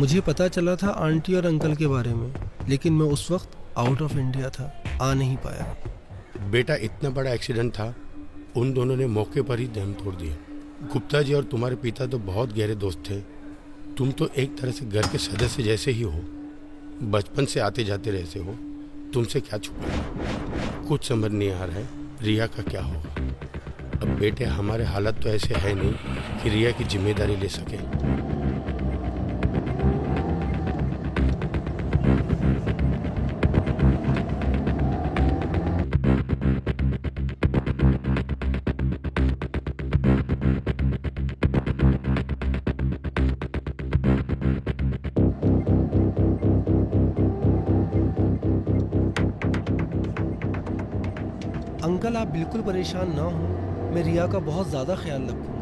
मुझे पता चला था आंटी और अंकल के बारे में, लेकिन मैं उस वक्त आउट ऑफ इंडिया था, आ नहीं पाया। बेटा इतना बड़ा एक्सीडेंट था, उन दोनों ने मौके पर ही दम तोड़ दिया। गुप्ता जी और तुम्हारे पिता तो बहुत गहरे दोस्त थे। तुम तो एक तरह से घर के सदस्य जैसे ही हो, बचपन से आते जाते रहते हो। तुमसे क्या छुपाना। कुछ समझ नहीं आ रहा है रिया का क्या होगा। अब बेटे हमारे हालत तो ऐसे है नहीं कि रिया की जिम्मेदारी ले सके। अंकल आप बिल्कुल परेशान ना हो, मैं रिया का बहुत ज़्यादा ख्याल रखूँगा।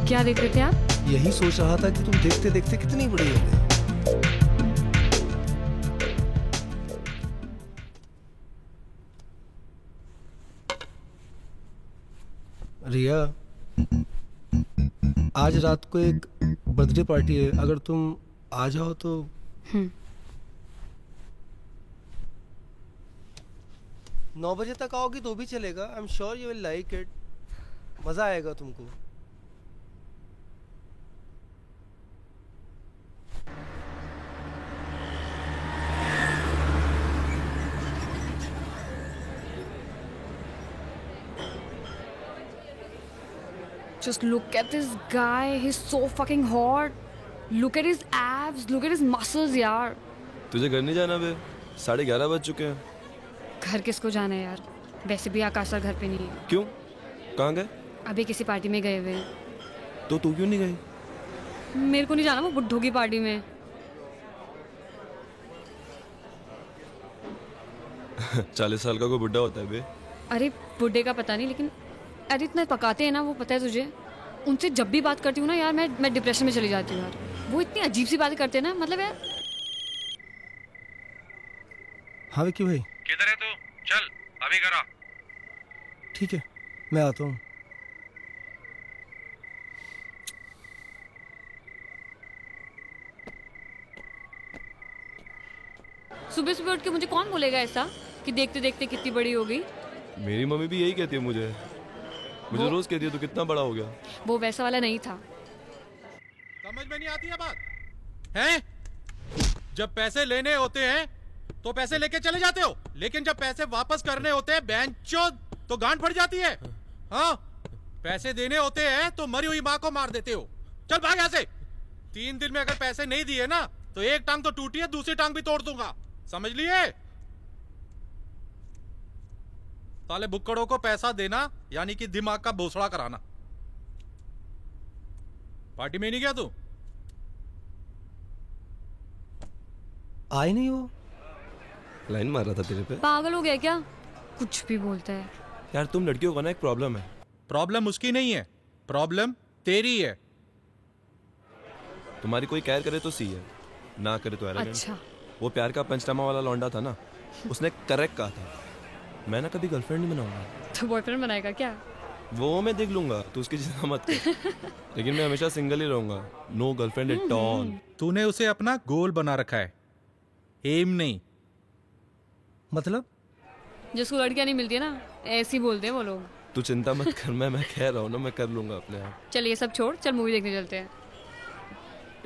क्या देख रहे थे आप? यही सोच रहा था कि तुम देखते देखते कितनी बड़ी हो गई। रिया, आज रात को एक बर्थडे पार्टी है, अगर तुम आ जाओ तो। 9 बजे तक आओगी तो भी चलेगा। I am sure you will like it. मजा आएगा तुमको। Just look at this guy. He's so fucking hot. Look at his abs. Look at his muscles, यार. तुझे घर नहीं जाना बे? 11:30 बज चुके हैं। घर किसको जाना है यार? वैसे भी आकाश सर घर पे नहीं है। क्यों? कहाँ गए? अभी किसी पार्टी में गए हुए हैं। तो तू क्यों नहीं गई? मेरे को नहीं जाना वो बुड्ढों की पार्टी में। 40 साल का कोई बुड्ढा होता है बे? अरे बुड्ढे का पता नहीं, लेकिन अरे इतना पकाते हैं ना वो, पता है तुझे? उनसे जब भी बात करती हूँ ना यार, मैं डिप्रेशन में चली जाती हूँ यार। वो इतनी अजीब सी बातें करते हैं ना, मतलब यार। हाँ विक्की भाई। किधर है तू? चल अभी करा। ठीक है मैं आता हूँ। सुबह सुबह उठ के मुझे कौन बोलेगा ऐसा कि देखते देखते कितनी बड़ी हो गई? मेरी मम्मी भी यही कहती है मुझे रोज कहती है तू कितना बड़ा हो गया। वो वैसा वाला नहीं था। समझ में नहीं आती है बात हैं? जब पैसे लेने होते हैं तो पैसे लेके चले जाते हो, लेकिन जब पैसे वापस करने होते हैं बेंचोद तो गांड फट जाती है। हाँ, पैसे देने होते हैं तो मरी हुई माँ को मार देते हो। चल भाग यहाँ से। 3 दिन में अगर पैसे नहीं दिए ना तो एक टांग तो टूटी है, दूसरी टांग भी तोड़ दूंगा, समझ लिए? साले बुक्कड़ों को पैसा देना यानी कि दिमाग का भोसड़ा कराना। पार्टी में नहीं गया तू? आए नहीं वो? लाइन मार रहा था तेरे पे। पागल हो गया क्या? कुछ भी बोलता है यार तुम लड़कियों का ना एक प्रॉब्लम है। प्रॉब्लम उसकी नहीं है, प्रॉब्लम तेरी है। तुम्हारी कोई केयर करे तो सी है, ना करे तो एरोगेंट। अच्छा, वो प्यार का पंचनामा वाला लौंडा था ना, उसने करेक्ट कहा था, मैं ना कभी गर्लफ्रेंड नहीं बनाऊंगा। तो बॉयफ्रेंड बनाएगा क्या? वो मैं देख लूंगा, तू उसकी चिंता मत कर। लेकिन मैं हमेशा सिंगल ही रहूंगा, नो गर्लफ्रेंड एट ऑल। तूने उसे अपना गोल बना रखा है, एम नहीं। मतलब? जिसको लड़कियां नहीं मिलती है ना, ऐसे ही बोलते हैं वो लोग। तू चिंता मत कर, मैं कह रहा हूँ ना, मैं कर लूंगा अपने आप। चल ये सब छोड़, चल मूवी देखने चलते हैं।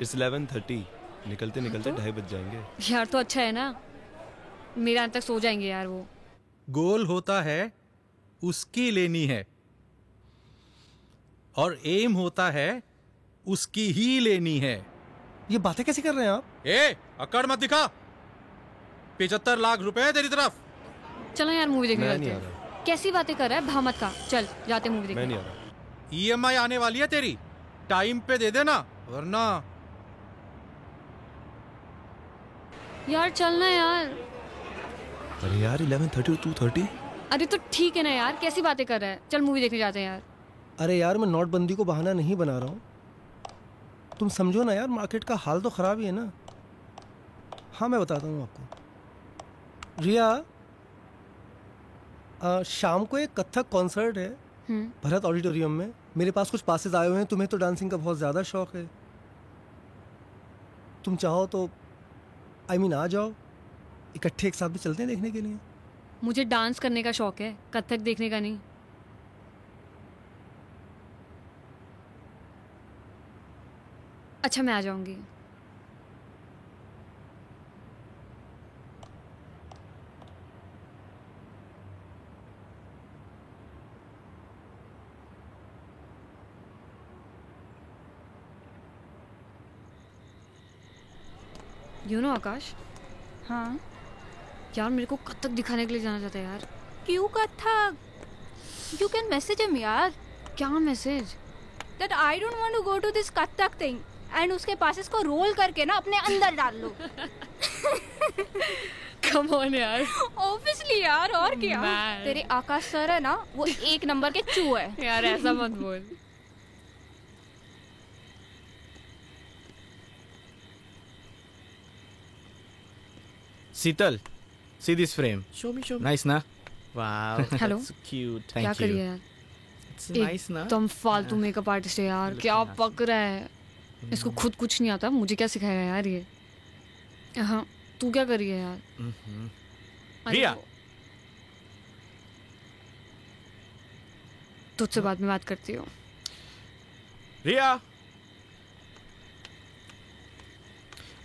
इट्स 11:30, निकलते निकलते 2:30 बज जाएंगे। यार तो अच्छा है ना, मेरा अंत तक सो जाएंगे यार वो। गोल होता है उसकी लेनी है और एम होता है उसकी ही लेनी है। ये बातें कैसे कर रहे हैं आप? ए, अकड़ मत दिखा। 75 लाख रुपए है तेरी तरफ। चलो यार मूवी देखने मैं चलते नहीं आ हैं। रहा। कैसी बातें कर रहा है, भामत का। चल जाते मूवी मैं देखने। नहीं आ रहा। EMI आने वाली है तेरी, टाइम पे दे देना वरना। यार चलना यार। अरे यार 11:30 और 2:30। अरे तो ठीक है ना यार, कैसी बातें कर रहा है। चल मूवी देखने जाते हैं यार। अरे यार मैं नोटबंदी को बहाना नहीं बना रहा हूँ, तुम समझो ना यार, मार्केट का हाल तो ख़राब ही है ना। हाँ मैं बताता हूँ आपको। रिया, शाम को एक कथक कॉन्सर्ट है भरत ऑडिटोरियम में। मेरे पास कुछ पासेस आए हुए हैं, तुम्हें तो डांसिंग का बहुत ज़्यादा शौक है, तुम चाहो तो आ जाओ, इकट्ठे एक साथ भी चलते हैं देखने के लिए। मुझे डांस करने का शौक है, कथक देखने का नहीं। अच्छा मैं आ जाऊंगी। आकाश। हाँ यार मेरे को कथक दिखाने के लिए जाना चाहता है यार। क्यों Kathak? You can message him यार। क्या message? That I don't want to go to this Kathak thing and उसके पासेस को रोल करके ना अपने अंदर डाल लो। कम ऑन यार। ऑब्वियसली यार, और क्या। Man. तेरे आकाश सर है ना, वो 1 नंबर के चू है। यार ऐसा मत बोल। Sital, see this frame. Show me. Nice na? Wow, Hello? that's cute. क्या Thank करिए you. यार? It's nice na? एकदम फालतू मेकअप आर्टिस्ट है यार। Looking क्या awesome. पक रहा है। इसको खुद कुछ नहीं आता, मुझे क्या सिखाएगा यार ये। हाँ तू क्या करिए यार? अरे रिया। वो- तुझसे बाद में बात करती हूँ। रिया,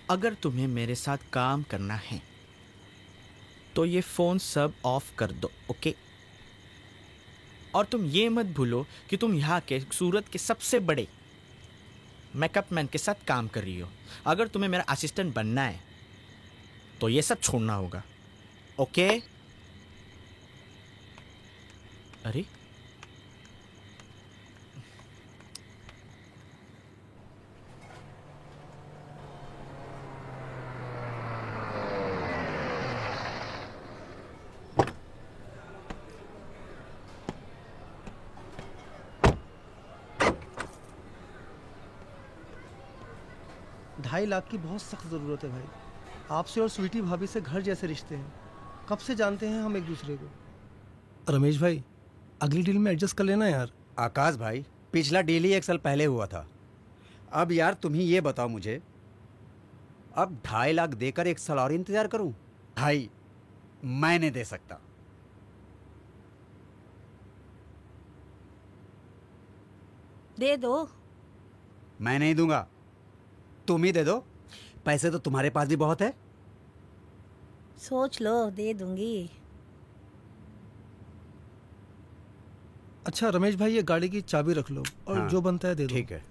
अगर तुम्हें मेरे साथ काम करना है तो ये फोन सब ऑफ कर दो, ओके? और तुम ये मत भूलो कि तुम यहाँ के सूरत के सबसे बड़े मेकअप मैन के साथ काम कर रही हो। अगर तुम्हें मेरा असिस्टेंट बनना है तो ये सब छोड़ना होगा, ओके? अरे ढाई लाख की बहुत सख्त ज़रूरत है भाई। आपसे और स्वीटी भाभी से घर जैसे रिश्ते हैं, कब से जानते हैं हम एक दूसरे को। रमेश भाई, अगली डील में एडजस्ट कर लेना यार। आकाश भाई, पिछला डील ही 1 साल पहले हुआ था। अब यार तुम ही ये बताओ मुझे, अब 2.5 लाख देकर 1 साल और इंतजार करूं? भाई मैं नहीं दे सकता। दे दो। मैं नहीं दूंगा, तुम ही दे दो। पैसे तो तुम्हारे पास भी बहुत है। सोच लो, दे दूंगी। अच्छा रमेश भाई, ये गाड़ी की चाबी रख लो और हाँ, जो बनता है दे दो। ठीक है।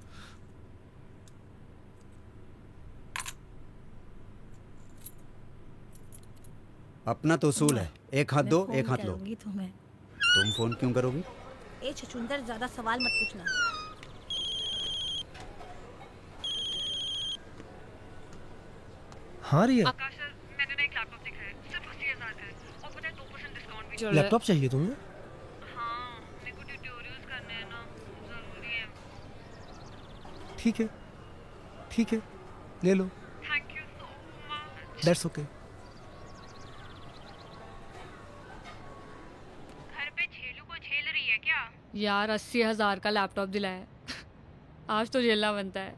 अपना तो उसूल है, एक हाथ दो एक हाथ लो। तुम्हें तुम फोन क्यों करोगी? ए छछूंदर, ज्यादा सवाल मत पूछना। हाँ रिया, आकाश सर, मैंने ना एक लैपटॉप देखा है, सिर्फ 80,000 का है और पता है 2% डिस्काउंट भी चल रहा है। लैपटॉप चाहिए तुम्हें? हाँ, मेरे को ट्यूटोरियल्स करने हैं ना, जरूरी है। ठीक है ठीक है, ले लो। Thank you so much. That's okay. घर पे छेलू को झेल रही है क्या? यार 80,000 का लैपटॉप दिलाया आज तो झेलना बनता है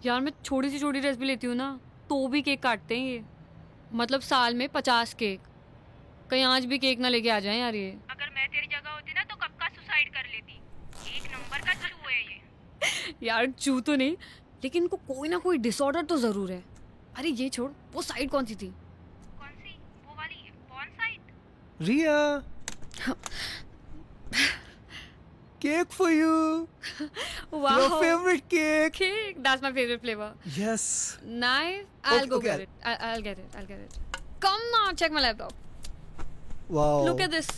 यार। मैं छोटी ड्रेस भी लेती हूँ ना तो भी केक काटते हैं ये, मतलब साल में 50 केक। कहीं आज भी केक ना लेके आ जाएं यार ये। अगर मैं तेरी जगह होती ना तो कब का सुसाइड कर लेती। एक नंबर का चू है ये। यार चू तो नहीं, लेकिन इनको कोई ना कोई डिसऑर्डर तो जरूर है। अरे ये छोड़, वो साइड कौन सी थी? कौन सी? वो वाली porn site? Riya, cake for you. Wow. Your favorite cake. Cake. That's my favorite flavor. Yes. Nice. I'll Okay, go okay. get it. I'll get it. I'll get it. Come now, check my laptop. Wow. Look at this.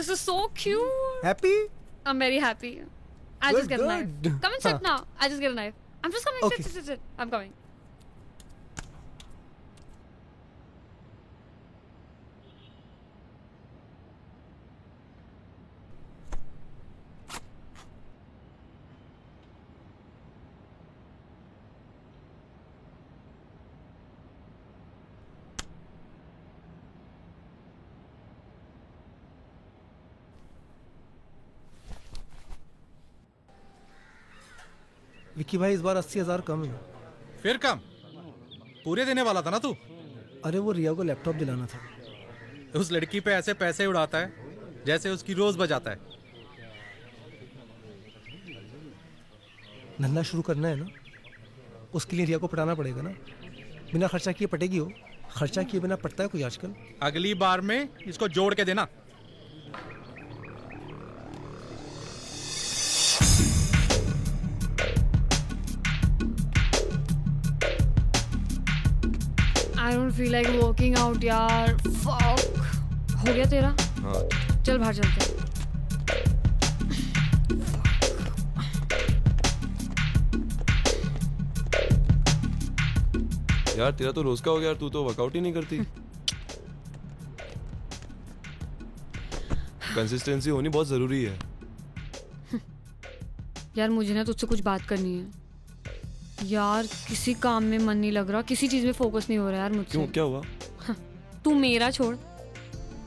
This is so cute. Happy? I'm very happy. I'll just get a knife. Good. Come and sit now. I'll just get a knife. I'm just coming. Okay. Sit. I'm coming. Vicky भाई, इस बार 80,000 कम है। फिर कम? पूरे देने वाला था ना तू। अरे वो रिया को लैपटॉप दिलाना था। उस लड़की पे ऐसे पैसे उड़ाता है जैसे उसकी रोज बजाता है। धंधा शुरू करना है ना, उसके लिए रिया को पटाना पड़ेगा ना। बिना खर्चा किए पटेगी हो? खर्चा किए बिना पटता है कोई आजकल? अगली बार में इसको जोड़ के देना। I don't feel like working out यार। Fuck. हो गया तेरा? हाँ। चल बाहर चलते हैं। यार तेरा तो रोज का हो गया यार, तू तो वर्कआउट ही नहीं करती। कंसिस्टेंसी होनी बहुत जरूरी है। यार मुझे ना तुझसे कुछ बात करनी है यार। किसी काम में मन नहीं लग रहा, किसी चीज में फोकस नहीं हो रहा यार मुझसे। क्यों, क्या हुआ? तू मेरा छोड़,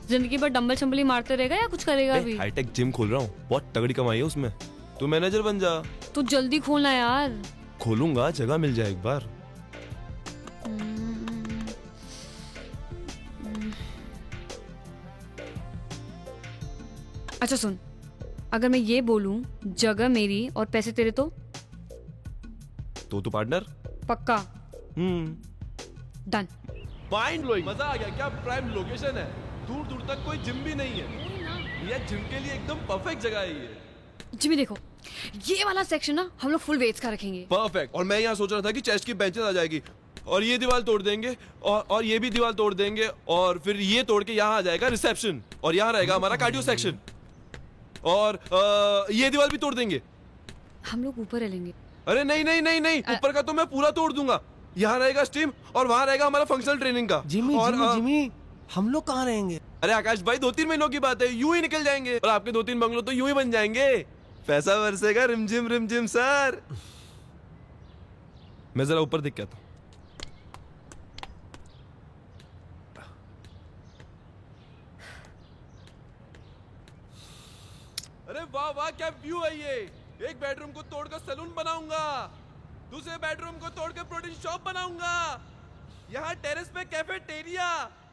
जिंदगी भर डंबल शंबल ही मारते रहेगा या कुछ करेगा भी? हाईटेक जिम खोल रहा हूँ, बहुत तगड़ी कमाई है उसमें। तू मैनेजर बन जा। तू जल्दी खोलना यार। खोलूंगा, जगह मिल जाए एक बार। अच्छा सुन, अगर मैं ये बोलूं जगह मेरी और पैसे तेरे तो पार्टनर पक्का? डन। माइंड ब्लोइंग, मजा आ गया। क्या प्राइम लोकेशन है, दूर दूर तक कोई जिम भी नहीं है। ये जिम के लिए एकदम परफेक्ट जगह है ये। जिमी देखो, ये वाला सेक्शन ना हम लोग फुल वेट्स का रखेंगे। परफेक्ट। और मैं यहाँ सोच रहा था कि चेस्ट की बेंचेस आ जाएगी और ये दीवार तोड़ देंगे और ये भी दीवार तोड़ देंगे और फिर ये तोड़ के यहाँ आ जाएगा रिसेप्शन और यहाँ रहेगा हमारा कार्डियो सेक्शन और ये दीवार भी तोड़ देंगे। हम लोग ऊपर रहेंगे। अरे नहीं नहीं नहीं नहीं, ऊपर का तो मैं पूरा तोड़ दूंगा। यहाँ रहेगा स्टीम और वहाँ रहेगा हमारा फंक्शनल ट्रेनिंग का। जिमी और जिमी हम लोग कहाँ रहेंगे? अरे आकाश भाई, 2-3 महीनों की बात है, यूं ही निकल जाएंगे और आपके 2-3 बंगलो तो यूं ही बन जाएंगे। पैसा बरसेगा रिमझिम सर। मैं जरा ऊपर दिख के आता हूं। अरे वाह वाह, क्या व्यू है ये। एक बेडरूम को तोड़कर सैलून बनाऊंगा, दूसरे बेडरूम को तोड़कर प्रोटीन शॉप बनाऊंगा, यहाँ टेरेस पे कैफेटेरिया,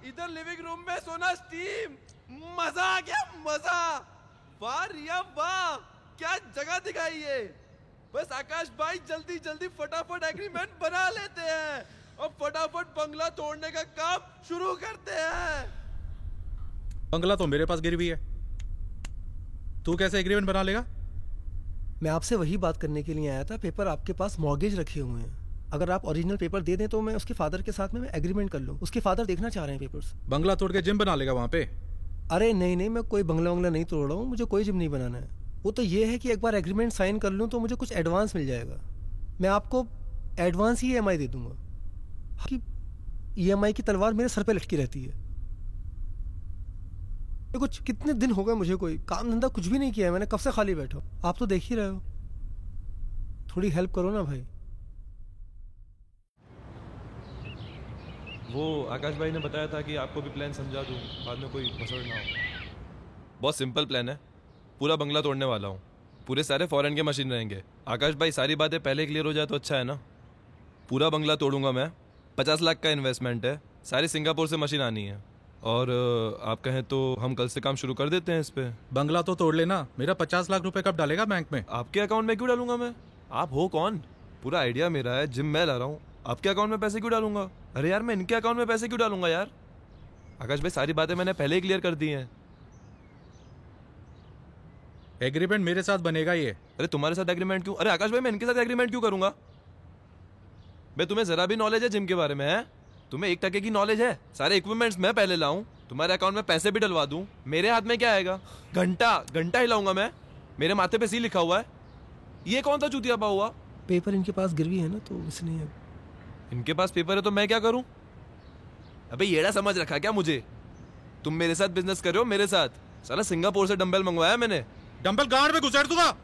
इधर लिविंग रूम में सोना स्टीम। मजा आ गया, मजा। वाह रिया वाह, क्या जगह दिखाई है। बस आकाश भाई जल्दी जल्दी फटाफट एग्रीमेंट बना लेते हैं अब फटाफट बंगला तोड़ने का काम शुरू करते हैं। बंगला तो मेरे पास गिरवी है, तू कैसे एग्रीमेंट बना लेगा? मैं आपसे वही बात करने के लिए आया था। पेपर आपके पास मॉर्गेज रखे हुए हैं, अगर आप ओरिजिनल पेपर दे दें तो मैं उसके फादर के साथ में मैं एग्रीमेंट कर लूँ। उसके फादर देखना चाह रहे हैं पेपर्स। बंगला तोड़ के जिम बना लेगा वहां पे? अरे नहीं नहीं, मैं कोई बंगला वंगला नहीं तोड़ रहा हूँ, मुझे कोई जिम नहीं बनाना है। वो तो ये है कि एक बार एग्रीमेंट साइन कर लूँ तो मुझे कुछ एडवांस मिल जाएगा। मैं आपको एडवांस ही EMI दे दूंगा। कि EMI की तलवार मेरे सर पे लटकी रहती है। कुछ कितने दिन हो गए मुझे कोई काम धंधा कुछ भी नहीं किया है, मैंने कब से खाली बैठा हूँ। आप तो देख ही रहे हो, थोड़ी हेल्प करो ना भाई। वो आकाश भाई ने बताया था कि आपको भी प्लान समझा दूं, बाद में कोई मसड़ ना हो। बहुत सिंपल प्लान है, पूरा बंगला तोड़ने वाला हूँ। पूरे सारे फॉरेन के मशीन रहेंगे। आकाश भाई सारी बातें पहले क्लियर हो जाए तो अच्छा है ना। पूरा बंगला तोड़ूंगा मैं, 50 लाख का इन्वेस्टमेंट है, सारी सिंगापुर से मशीन आनी है। और आप कहें तो हम कल से काम शुरू कर देते हैं इस पे। बंगला तो तोड़ लेना, मेरा 50 लाख रुपए कब डालेगा बैंक में? आपके अकाउंट में क्यों डालूंगा मैं? आप हो कौन? पूरा आइडिया मेरा है, जिम मैं ला रहा हूँ, आपके अकाउंट में पैसे क्यों डालूंगा? अरे यार मैं इनके अकाउंट में पैसे क्यों डालूंगा यार? आकाश भाई सारी बातें मैंने पहले ही क्लियर कर दी हैं। एग्रीमेंट मेरे साथ बनेगा ये। अरे तुम्हारे साथ एग्रीमेंट क्यों? अरे आकाश भाई मैं इनके साथ एग्रीमेंट क्यों करूंगा? भाई तुम्हें जरा भी नॉलेज है जिम के बारे में? है तुम्हें 1% की नॉलेज है? सारे इक्विपमेंट्स मैं पहले लाऊं, तुम्हारे अकाउंट में पैसे भी डलवा दूं, मेरे हाथ में क्या आएगा? घंटा हिलाऊंगा मैं, मेरे माथे पे सी लिखा हुआ है। ये कौन सा चूतिया पा हुआ? पेपर इनके पास गिरवी है ना, तो इसलिए। इनके पास पेपर है तो मैं क्या करूं? अबे येड़ा समझ रखा क्या मुझे? तुम मेरे साथ बिजनेस कर रहे हो, मेरे साथ। साला सिंगापुर से डंबल मंगवाया मैंने। डंबल गांड में घुसेड़ दूंगा।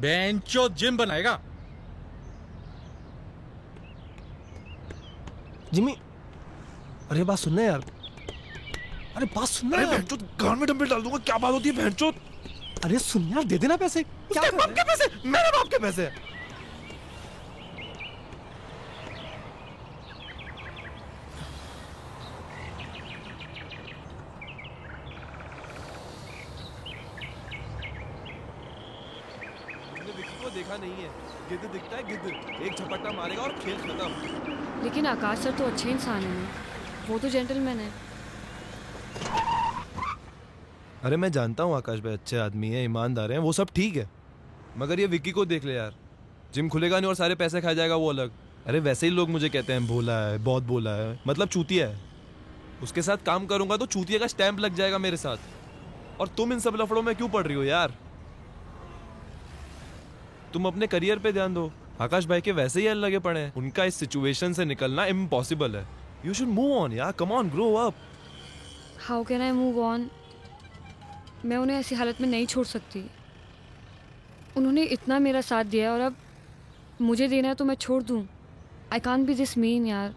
बेंचो जिम बनाएगा। जिमी, अरे बात सुनना यार, अरे बात सुनना अरे यार। भैंचोद गांड में डंबल डाल दूंगा, क्या बात होती है भैंचोद? अरे सुन यार, दे देना पैसे। क्या बाप के पैसे? मेरे बाप के पैसे? विक्की को देखा नहीं है, गिद्ध दिखता है गिद्ध, एक झपट्टा मारेगा और खेल खत्म। लेकिन आकाश सर तो अच्छे इंसान हैं, वो तो जेंटलमैन है। अरे मैं जानता हूँ आकाश भाई अच्छे आदमी हैं, ईमानदार हैं, वो सब ठीक है, मगर ये विक्की को देख ले यार। जिम खुलेगा नहीं और सारे पैसे खा जाएगा वो अलग। अरे वैसे ही लोग मुझे कहते हैं भोला है, बहुत भोला है, मतलब चूतिया है। उसके साथ काम करूंगा तो चूतिया का स्टैंप लग जाएगा मेरे साथ। और तुम इन सब लफड़ों में क्यों पड़ रही हो यार? तुम अपने करियर पे ध्यान दो। आकाश भाई के वैसे ही लगे पड़े हैं, उनका इस सिचुएशन से निकलना इम्पॉसिबल है। यू शुड मूव ऑन यार, come on, grow up. How can I move on? मैं उन्हें ऐसी हालत में नहीं छोड़ सकती। उन्होंने इतना मेरा साथ दिया और अब मुझे देना है तो मैं छोड़ दूं? I can't be this mean यार।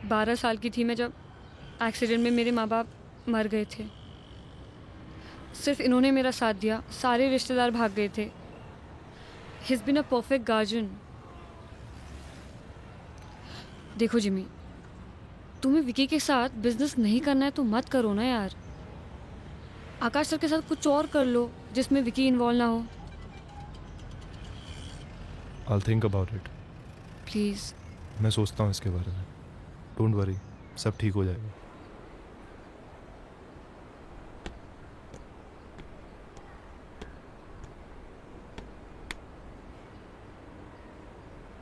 बारह साल की थी मैं जब एक्सीडेंट में मेरे माँ बाप मर गए थे। सिर्फ इन्होंने मेरा साथ दिया, सारे रिश्तेदार भाग गए थे। He is been a perfect guardian. देखो जिमी, तुम्हें विकी के साथ बिजनेस नहीं करना है तो मत करो ना यार। आकाश सर के साथ कुछ और कर लो जिसमें विकी इन्वॉल्व ना हो। I'll think about it. Please. मैं सोचता हूँ इसके बारे में। डोंट वरी, सब ठीक हो जाएगा।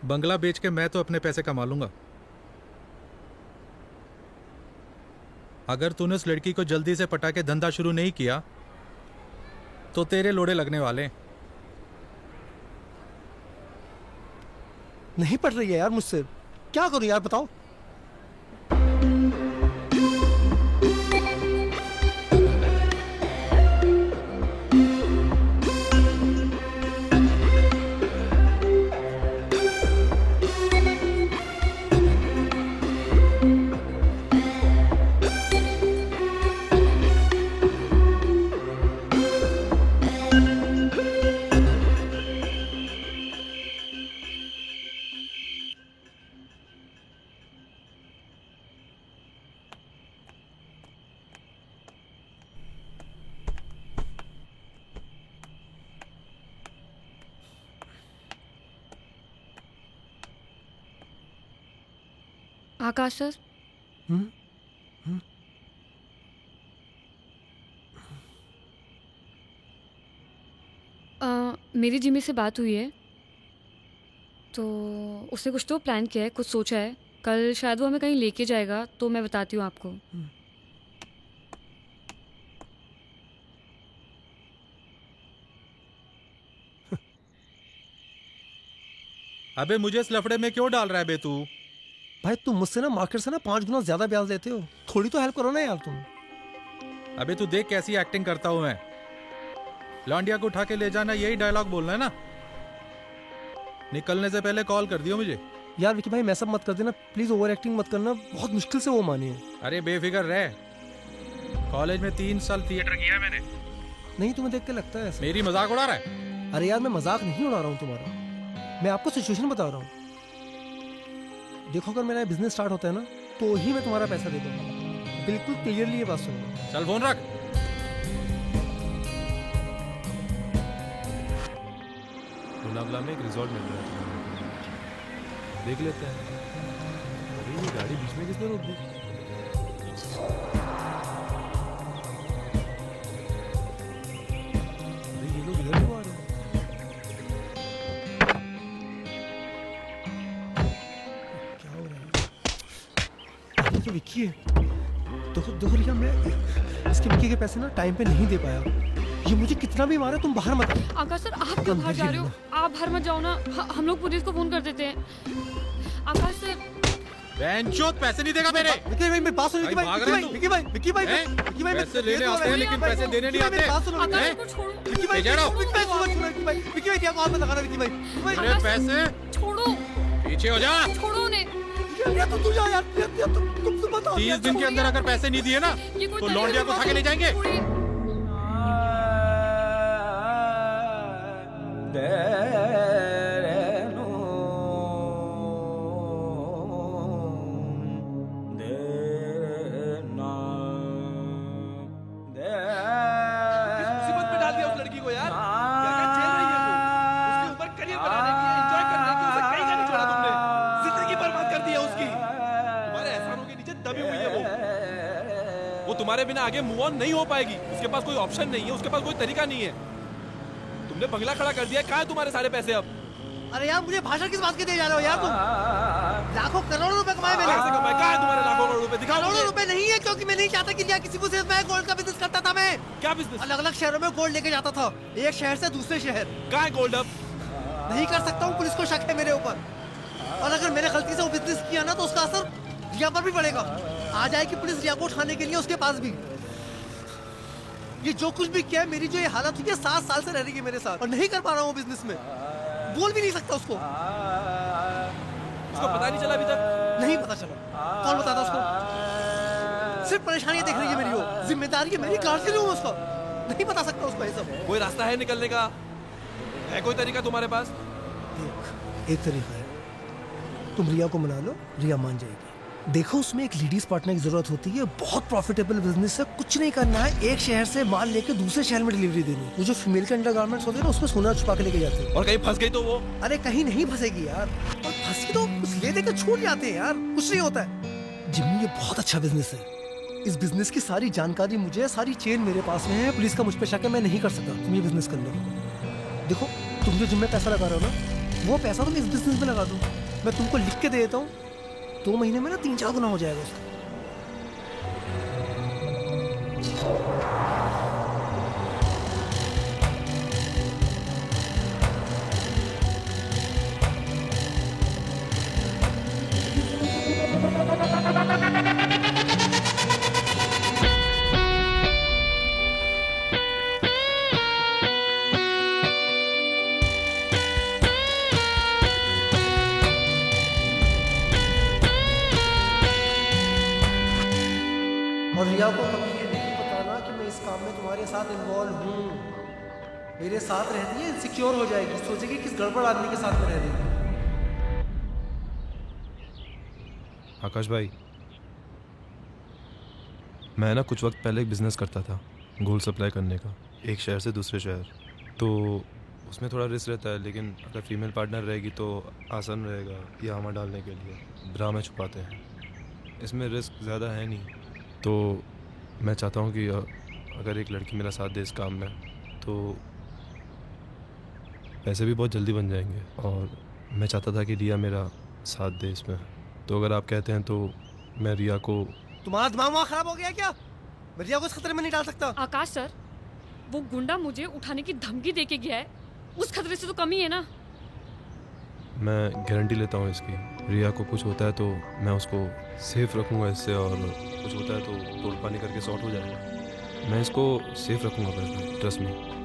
बंगला बेच के मैं तो अपने पैसे कमा लूंगा। अगर तूने उस लड़की को जल्दी से पटा के धंधा शुरू नहीं किया तो तेरे लोड़े लगने वाले हैं। नहीं पड़ रही है यार मुझसे, क्या करूं यार बताओ। आकाश सर, मेरी जिमी से बात हुई है, तो उसने कुछ तो प्लान किया है, कुछ सोचा है। कल शायद वो हमें कहीं लेके जाएगा, तो मैं बताती हूँ आपको। अबे मुझे इस लफड़े में क्यों डाल रहा है बे तू? भाई तुम मुझसे ना मार्केट से ना 5 गुना ज्यादा ब्याज लेते हो, थोड़ी तो हेल्प करो ना यार तुम। अबे तू देख कैसी एक्टिंग करता हूं मैं। लौंडिया को उठा के ले जाना, यही डायलॉग बोलना है ना? निकलने से पहले कॉल कर दियो मुझे। यार विकी भाई मैसअप मत कर देना प्लीज, ओवर एक्टिंग मत करना, बहुत मुश्किल से वो मानी है। अरे बेफिक्र रह, कॉलेज में 3 साल थिएटर किया है मैंने। नहीं तुम्हें देख के लगता है ऐसा। मेरी मजाक उड़ा रहा है? अरे यार मैं मजाक नहीं उड़ा रहा हूँ तुम्हारा, मैं आपको सिचुएशन बता रहा हूँ। देखो अगर मेरा बिजनेस स्टार्ट होता है ना, तो ही मैं तुम्हारा पैसा दे दूंगा, बिल्कुल क्लियरली ये बात सुनो। चल फोन रख। लोनावला में एक रिजॉर्ट मिल रहा है, देख लेते हैं। अरे ये गाड़ी बीच में किसने रोक दी? अरे ये लोग इधर क्यों आ रहे हैं? क्या हो रहा है? ये तो विक्की है। देखो रिया, मैं इसके विक्की के पैसे ना टाइम पे नहीं दे पाया। ये मुझे कितना भी मारे, तुम बाहर मत आओ। आकाश सर आप क्यों बाहर जा रहे हो? आप बाहर मत जाओ ना, हम लोग पुलिस को फोन कर देते हैं। आकाश सर, बेंचोद पैसे नहीं देगा मेरे। विक्की भाई मेरी बात सुनो। विक्की भाई पैसे लेने आते हैं लेकिन पैसे देने नहीं आते। आकाश को छोड़ो। विक्की भाई क्या कॉल मत लगाना। विक्की भाई मेरे पैसे छोड़ो, पीछे हो जा। छोड़ो उन्हें। तो तू जा यार, तुम बताओ। 30 दिन के अंदर अगर पैसे नहीं दिए ना, तो लौंडिया को उठा के ले जाएंगे। तुम्हारे बिना आगे मूव ऑन नहीं हो पाएगी, उसके पास कोई ऑप्शन नहीं है, उसके पास कोई तरीका नहीं है। तुमने बंगला खड़ा कर दिया, कहाँ है तुम्हारे सारे पैसे अब? अरे यार मुझे भाषण किस बात के दे जा रहे हो यार तुम? लाखों करोड़ों रुपए कमाए मैंने। कैसे कमाए? कहाँ है तुम्हारे लाखों करोड़ रुपए? दिखाओ। करोड़ों रुपए नहीं है, क्योंकि मैं नहीं चाहता कि लिया किसी को। सिर्फ मैं गोल्ड का बिजनेस करता था। मैं क्या बिजनेस? अलग अलग शहरों में गोल्ड लेके जाता था, एक शहर से दूसरे शहर। कहाँ है गोल्ड अब? नहीं कर सकता हूँ, पुलिस को शक है मेरे ऊपर, और अगर मैंने गलती से वो बिजनेस किया ना, तो उसका असर रिया पर भी पड़ेगा। आ जाएगी पुलिस रिया को उठाने के लिए उसके पास भी। ये जो कुछ भी किया है, मेरी जो ये हालत हुई है, 7 साल से रह रही है मेरे साथ, और नहीं कर पा रहा हूँ बिजनेस में। बोल भी नहीं सकता उसको पता नहीं चला अभी तक? नहीं पता चला। कौन बताता उसको? सिर्फ परेशानियां देख रही है मेरी, वो जिम्मेदारी है मेरी, कार से लूँ उसको। नहीं बता सकता उसको ये सब। कोई रास्ता है निकलने का? है कोई तरीका तुम्हारे पास? एक तरीका है, तुम रिया को मना लो, रिया मान जाएगी। देखो उसमें एक लेडीज पार्टनर की जरूरत होती है, बहुत प्रॉफिटेबल बिजनेस है। कुछ नहीं करना है, एक शहर से माल लेके दूसरे शहर में डिलीवरी देनी। वो जो फीमेल के अंडरगारमेंट्स होते हैं ना, उसमें सोना छुपा के लेके जाते हैं। और कहीं फंस गई तो वो? अरे कहीं नहीं फंसेगी यार, और फंसी तो कुछ ले दे के छूट जाते हैं यार, कुछ नहीं होता है। जिम्मी ये बहुत अच्छा बिजनेस है, इस बिजनेस की सारी जानकारी मुझे, सारी चेन मेरे पास में है। पुलिस का मुझ पर शक है, मैं नहीं कर सकता। तुम ये बिजनेस कर लो। देखो तुम जो जिम में पैसा लगा रहे हो ना, वो पैसा तुम इस बिजनेस में लगा दो। मैं तुमको लिख के दे देता हूँ, 2 महीने में ना 3-4 गुना हो जाएगा उसका। और रिया को कभी ये नहीं बताना कि मैं इस काम में तुम्हारे साथ इन्वॉल्व हूँ। मेरे साथ रहती है, इनसिक्योर हो जाएगी, सोचेगी किस गड़बड़ आदमी के साथ में रह रही है। आकाश भाई, मैं ना कुछ वक्त पहले एक बिजनेस करता था, गोल्ड सप्लाई करने का, एक शहर से दूसरे शहर। तो उसमें थोड़ा रिस्क रहता है, लेकिन अगर फीमेल पार्टनर रहेगी तो आसान रहेगा ये आमा डालने के लिए। ब्रा में छुपाते हैं। इसमें रिस्क ज़्यादा है नहीं, तो मैं चाहता हूँ कि अगर एक लड़की मेरा साथ दे इस काम में तो पैसे भी बहुत जल्दी बन जाएंगे, और मैं चाहता था कि रिया मेरा साथ दे इसमें। तो अगर आप कहते हैं तो मैं रिया को। तुम्हारा दिमाग वहाँ खराब हो गया क्या? मैं रिया को इस खतरे में नहीं डाल सकता। आकाश सर, वो गुंडा मुझे उठाने की धमकी देके गया है, उस खतरे से तो कम ही है ना। मैं गारंटी लेता हूँ इसकी, रिया को कुछ होता है तो मैं उसको सेफ रखूँगा इससे, और कुछ होता है तो तोड़ पानी करके सॉर्ट हो जाएगा। मैं इसको सेफ रखूँगा बस, ट्रस्ट में।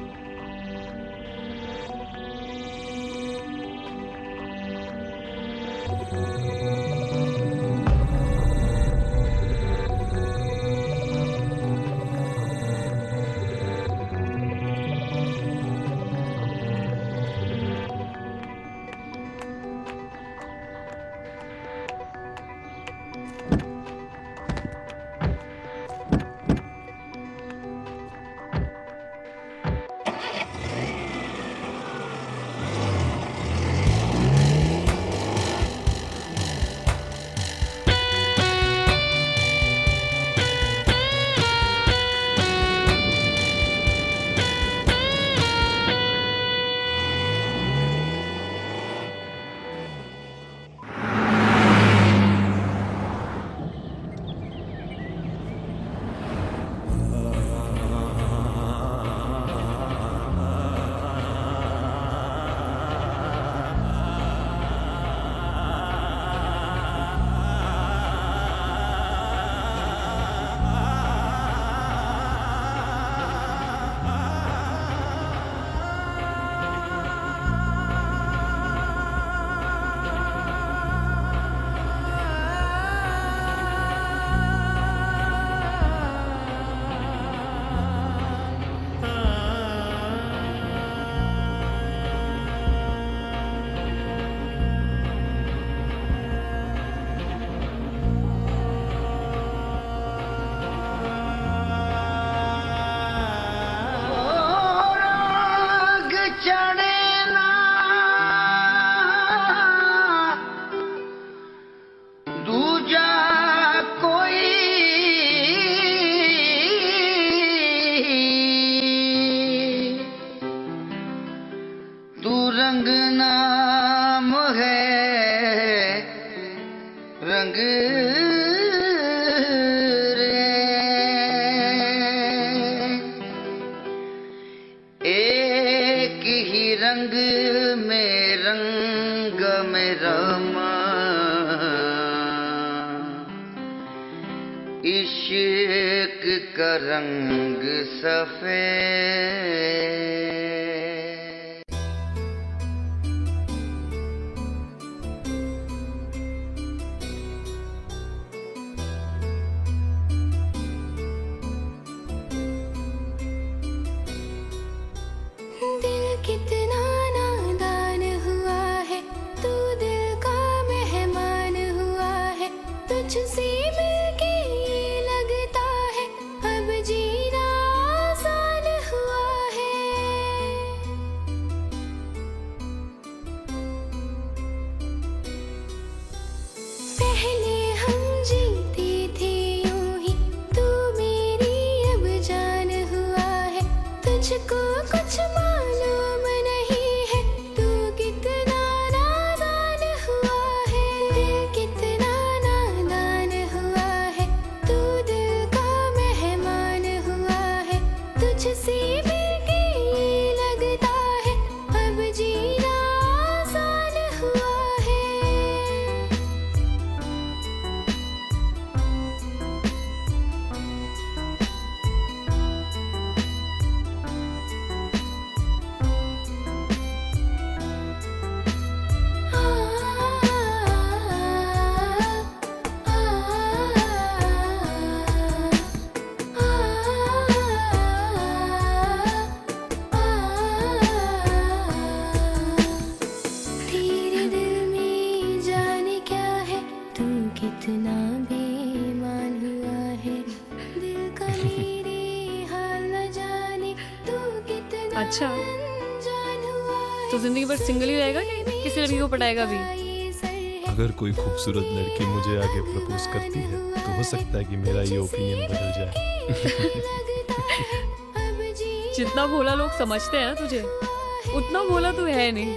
इश्क का रंग सफेद। दिल कितना नादान हुआ है, तू दिल का मेहमान हुआ है, तुझसे मिलके ये लगता है अब जीना आसान हुआ है। पहले हम जीते थे यूं ही, तू मेरी अब जान हुआ है, तुझको कुछ मालूम नहीं है, तू कितना नादान हुआ है। दिल कितना नादान हुआ है, तू दिल का मेहमान हुआ है, तुझसे मिलके ये लगता है अब जीना आसान हुआ है। तेरे दिल में जाने क्या है, तू कितना बेईमान हुआ है, दिल का मेरे हाल न जाने, तू कितना अच्छा, अनजान हुआ है। तो जिंदगी भर सिंगल ही रहेगा कि किसी लड़की को पटाएगा भी? अगर कोई खूबसूरत लड़की मुझे आगे प्रपोज करती है तो हो सकता है कि मेरा ये ओपिनियन बदल जाए। जितना भोला लोग समझते हैं ना तुझे, उतना भोला तू है नहीं।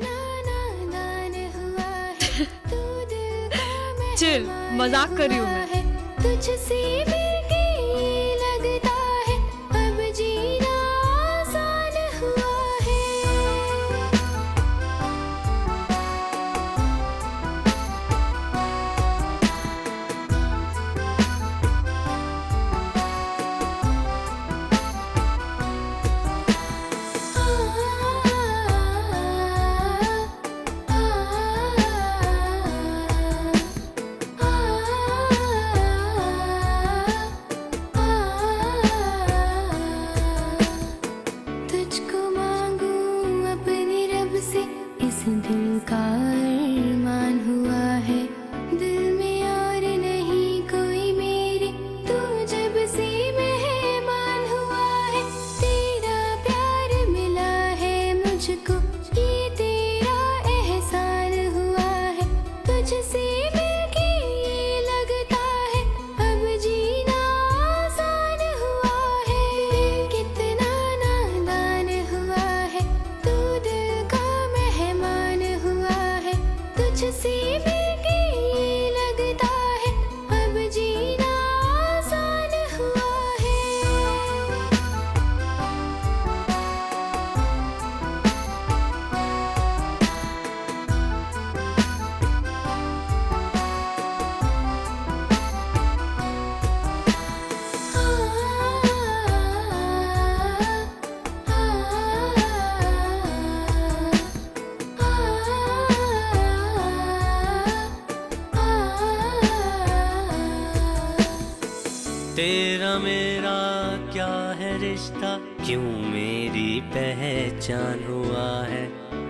चिल, मजाक कर रही हूँ मैं। तुझसे मिलके लगता है अब जीना आसान हुआ है। तुझको मांगू अपने रब से इस दिल का अरमान हुआ है। दिल में और नहीं कोई मेरे, तू जब से मेहमान हुआ है। तेरा प्यार मिला है मुझको, ये तेरा एहसान हुआ है। तुझसे मिलके ये लगता है अब जीना आसान हुआ है। दिल कितना नादान हुआ है, तू दिल का मेहमान हुआ है। तुझसे मिलके ये लगता है अब जीना आसान हुआ है। तेरा मेरा क्या है रिश्ता, क्यों मेरी पहचान हुआ है।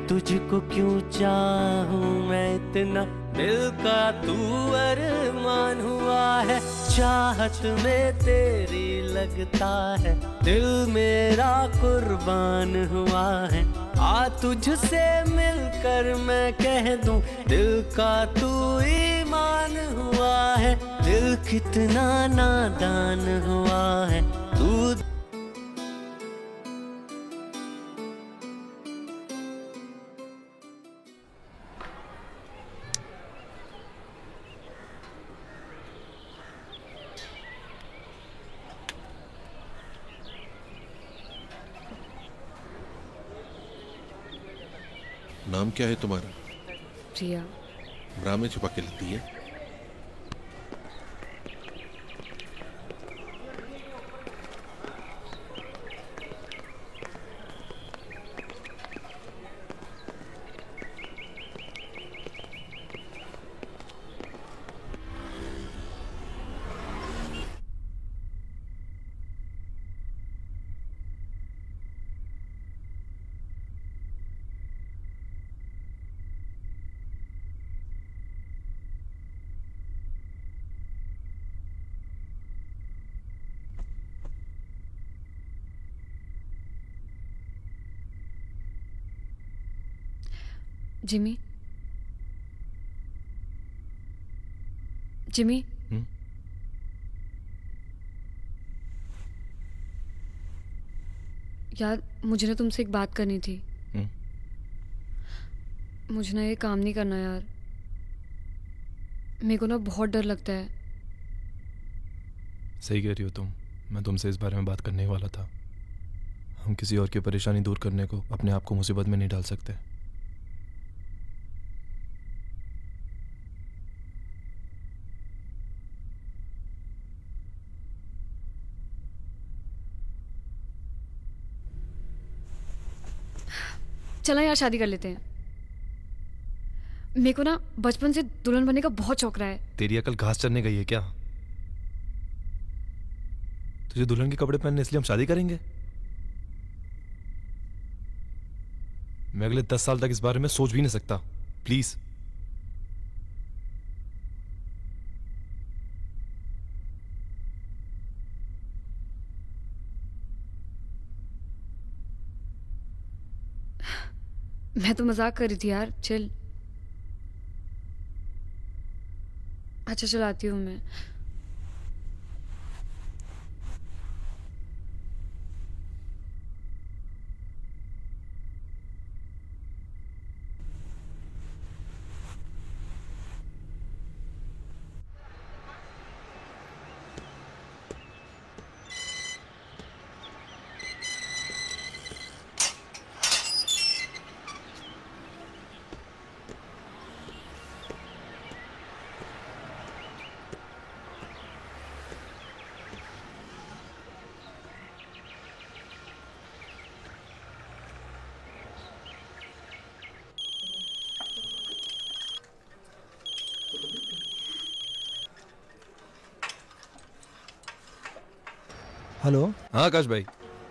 तुझको क्यों चाहूं मैं इतना, दिल का तू अरमान हुआ है। चाहत में तेरी लगता है दिल मेरा कुर्बान हुआ है। आ तुझसे मिलकर मैं कह दूं दिल का तू ईमान हुआ है। दिल कितना नादान हुआ है, तू नाम क्या है तुम्हारा? रिया। ब्रा में छुपा के लेती है। जिमी, जिमी, यार मुझे ना तुमसे एक बात करनी थी। मुझे ना ये काम नहीं करना यार। मेरे को ना बहुत डर लगता है। सही कह रही हो तुम। मैं तुमसे इस बारे में बात करने ही वाला था। हम किसी और की परेशानी दूर करने को अपने आप को मुसीबत में नहीं डाल सकते। चला यार शादी कर लेते हैं। मेरे को ना बचपन से दुल्हन बनने का बहुत शौक रहा है। तेरी अकल घास चरने गई है क्या? तुझे दुल्हन के कपड़े पहनने इसलिए हम शादी करेंगे? मैं अगले 10 साल तक इस बारे में सोच भी नहीं सकता। प्लीज। मैं तो मजाक कर रही थी यार, चिल। अच्छा चलाती हूँ मैं। हेलो। हाँ आकाश भाई,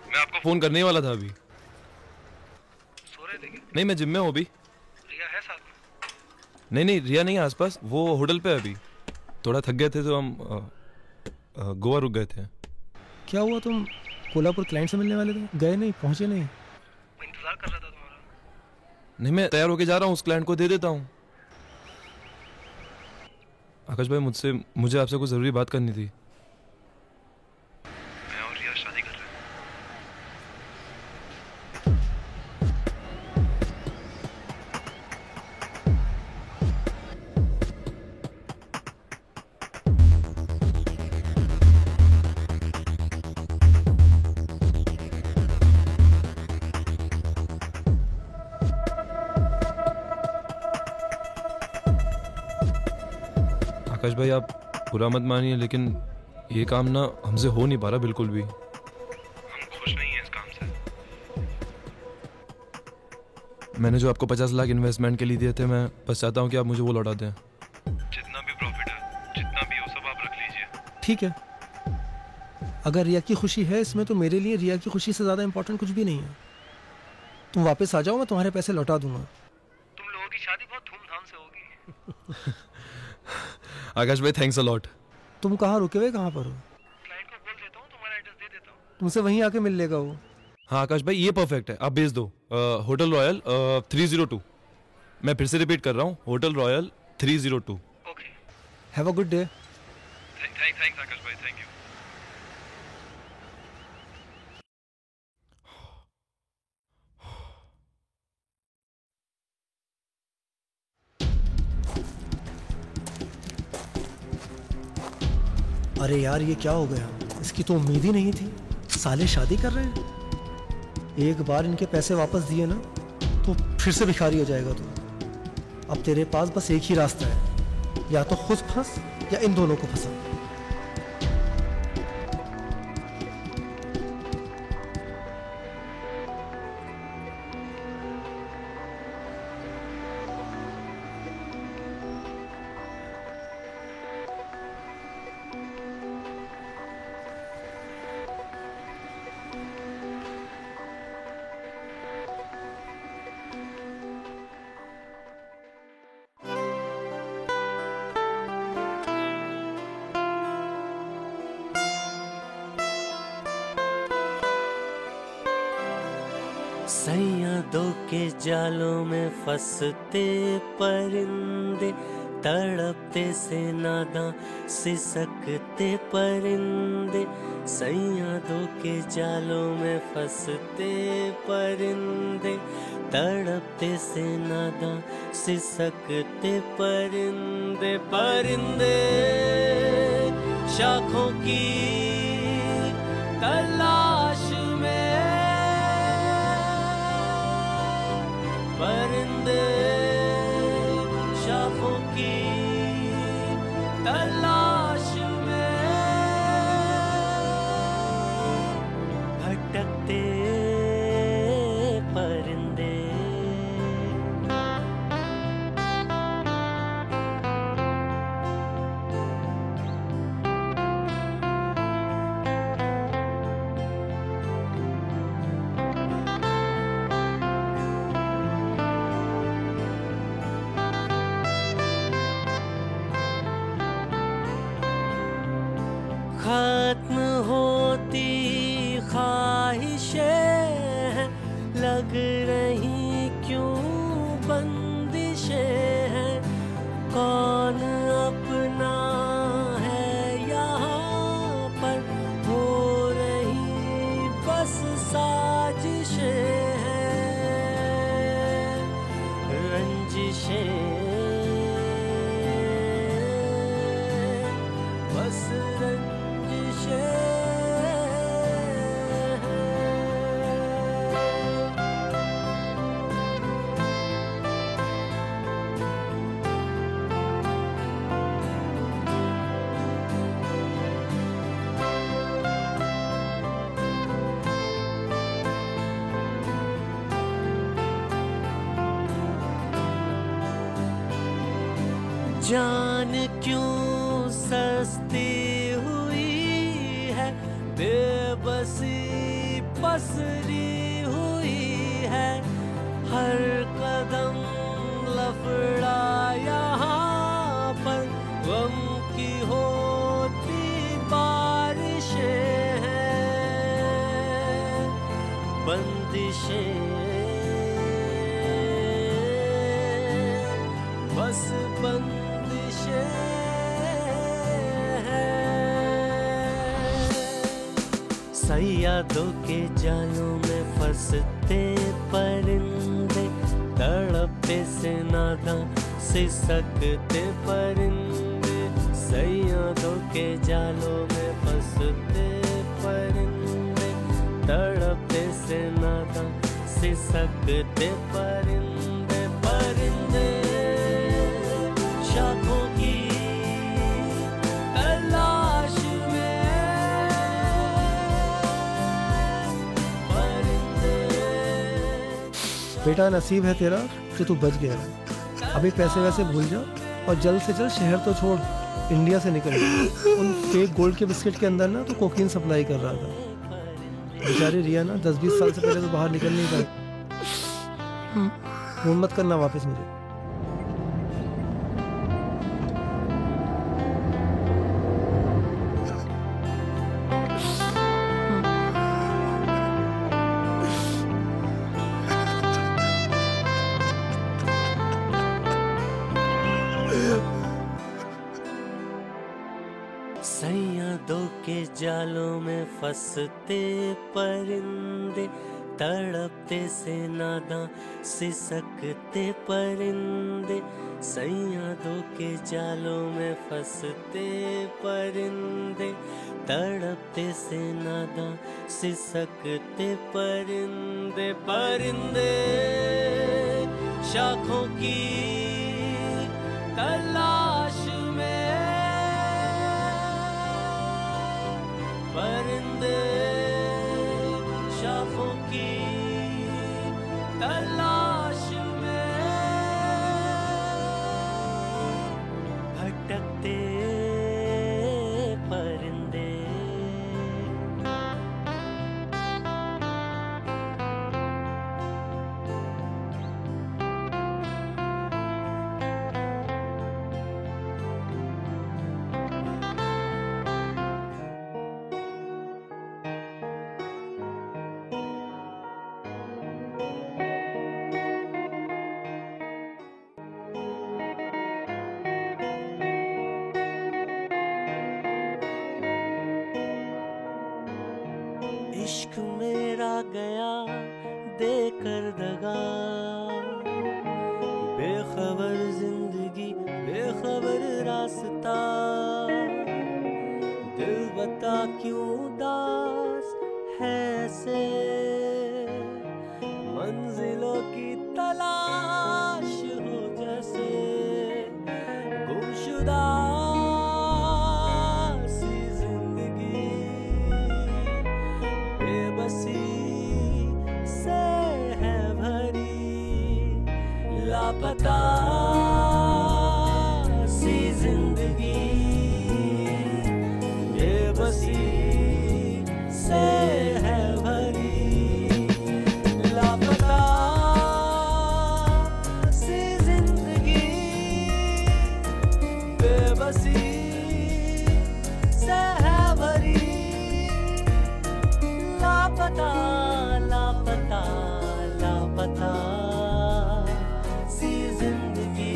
मैं आपको फोन करने ही वाला था अभी। सो रहे थे क्या? नहीं, मैं जिम में हूँ अभी। रिया है साथ में? नहीं, रिया नहीं है आसपास, वो होटल पे है अभी। थोड़ा थक गए थे तो हम गोवा रुक गए थे। क्या हुआ, तुम कोल्हापुर क्लाइंट से मिलने वाले थे, गए नहीं, पहुंचे नहीं? मैं इंतजार कर रहा था तुम्हारा। नहीं, मैं तैयार होके जा रहा हूँ, उस क्लाइंट को दे देता हूँ। आकाश भाई, मुझे आपसे कुछ जरूरी बात करनी थी। मैं और रिया शादी कर रहे हैं। आकाश भाई, आप बुरा मत मानिए, लेकिन ये काम ना हमसे हो नहीं पा रहा बिल्कुल भी। हम खुश नहीं हैं इस काम से। मैंने जो आपको 50 लाख इन्वेस्टमेंट के लिए दिए थे, मैं बस चाहता हूँ कि आप मुझे वो लौटा दें। जितना भी प्रॉफिट है, जितना भी हो, सब आप रख लीजिए। ठीक है, अगर रिया की खुशी है इसमें, तो मेरे लिए रिया की खुशी से ज़्यादा इम्पोर्टेंट कुछ भी नहीं है। तुम वापस आ जाओ, मैं तुम्हारे पैसे लौटा दूंगा। तुम लोगों की शादी बहुत धूमधाम से होगी। आकाश भाई, थैंक्स अ लॉट। तुम कहाँ रुके हुए, कहाँ पर हो? क्लाइंट को बोल देता हूँ, तुम्हारा एड्रेस दे देता हूँ। तुमसे वहीं आके मिल लेगा वो। हाँ आकाश भाई, ये परफेक्ट है, आप भेज दो। Hotel Royal 302। मैं फिर से रिपीट कर रहा हूँ, Hotel Royal 302। Okay. Have a good day. Thanks Akash भाई, थैंक यू। अरे यार, ये क्या हो गया, इसकी तो उम्मीद ही नहीं थी। साले शादी कर रहे हैं। एक बार इनके पैसे वापस दिए ना, तो फिर से भिखारी हो जाएगा तू। अब तेरे पास बस एक ही रास्ता है, या तो खुद फंस या इन दोनों को फंसा। सैयदों के जालों में फंसते परिंदे, तड़पते से नादां सिसकते परिंदे। सैयदों के जालों में फंसते परिंदे, तड़पते से नादां सिसकते परिंदे। परिंदे शाखों की तलाश में, परिंदे शाखों की तलाश में भटकते परिंदे। खत्म होती ख्वाहिशें हैं, लग रही क्यों बंदिशें हैं। कौन अपना साजिशें हैं, रंजिशें, बस रंजिशें हैं। जान क्यों सस्ती हुई है, बेबसी पसरी हुई है, हर कदम लफड़ा यहाँ पर, गम की होती बारिशें हैं, बंदिशें, बस बंदिशें हैं। सैयादों के जालों में फंसते परिंदे, तड़पते से नादां सिसकते परिंदे, सैयादों के जालों में फंसते परिंदे, तड़पते से नादां सिसकते परिंदे, परिंदे शाखों की तलाश में, परिंदे। बेटा नसीब है तेरा कि तू बच गया। अभी पैसे वैसे भूल जा और जल्द से जल्द शहर तो छोड़, इंडिया से निकल जा। उन फेक गोल्ड के बिस्किट के अंदर ना तो कोकीन सप्लाई कर रहा था। बेचारी रिया ना 10-20 साल से पहले तो बाहर निकल नहीं पाई। फोन मत करना वापस मुझे। सैयादों के जालों में फंसते परिंदे, तड़पते से नादां सिसकते परिंदे, सैयादों के जालों में फंसते परिंदे, तड़पते से नादां सिसकते परिंदे, परिंदे शाखों की तलाश में, परिंदे शाखों की तलाश में, भटकते परिंदे। इश्क मेरा गया देकर दगा, बेखबर जिंदगी बेखबर रास्ता, दिल बता क्यों उदास है से, मंजिलों की तलाश हो जैसे, गुमशुदा सी जिंदगी, बेबसी से है भरी, लापता सी जिंदगी, बेबसी से है भरी, लापता सी जिंदगी, बेबसी से है भरी, लापता लापता लापता सी जिंदगी।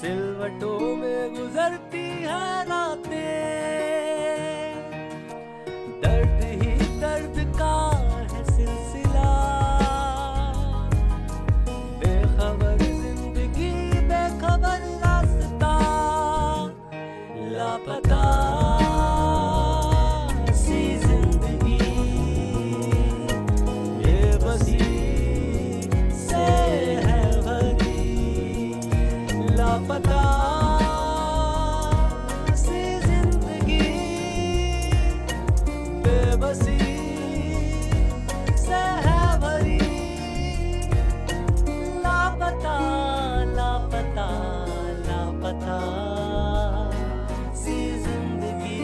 सिलवटों में गुजरती है रातें, दर्द ही दर्द का है सिलसिला, बेखबर जिंदगी बेखबर रास्ता, लापता सी जिंदगी, बेबसी से है भरी, लापता सी जिंदगी, बेबसी से है भरी, लापता लापता लापता सी जिंदगी।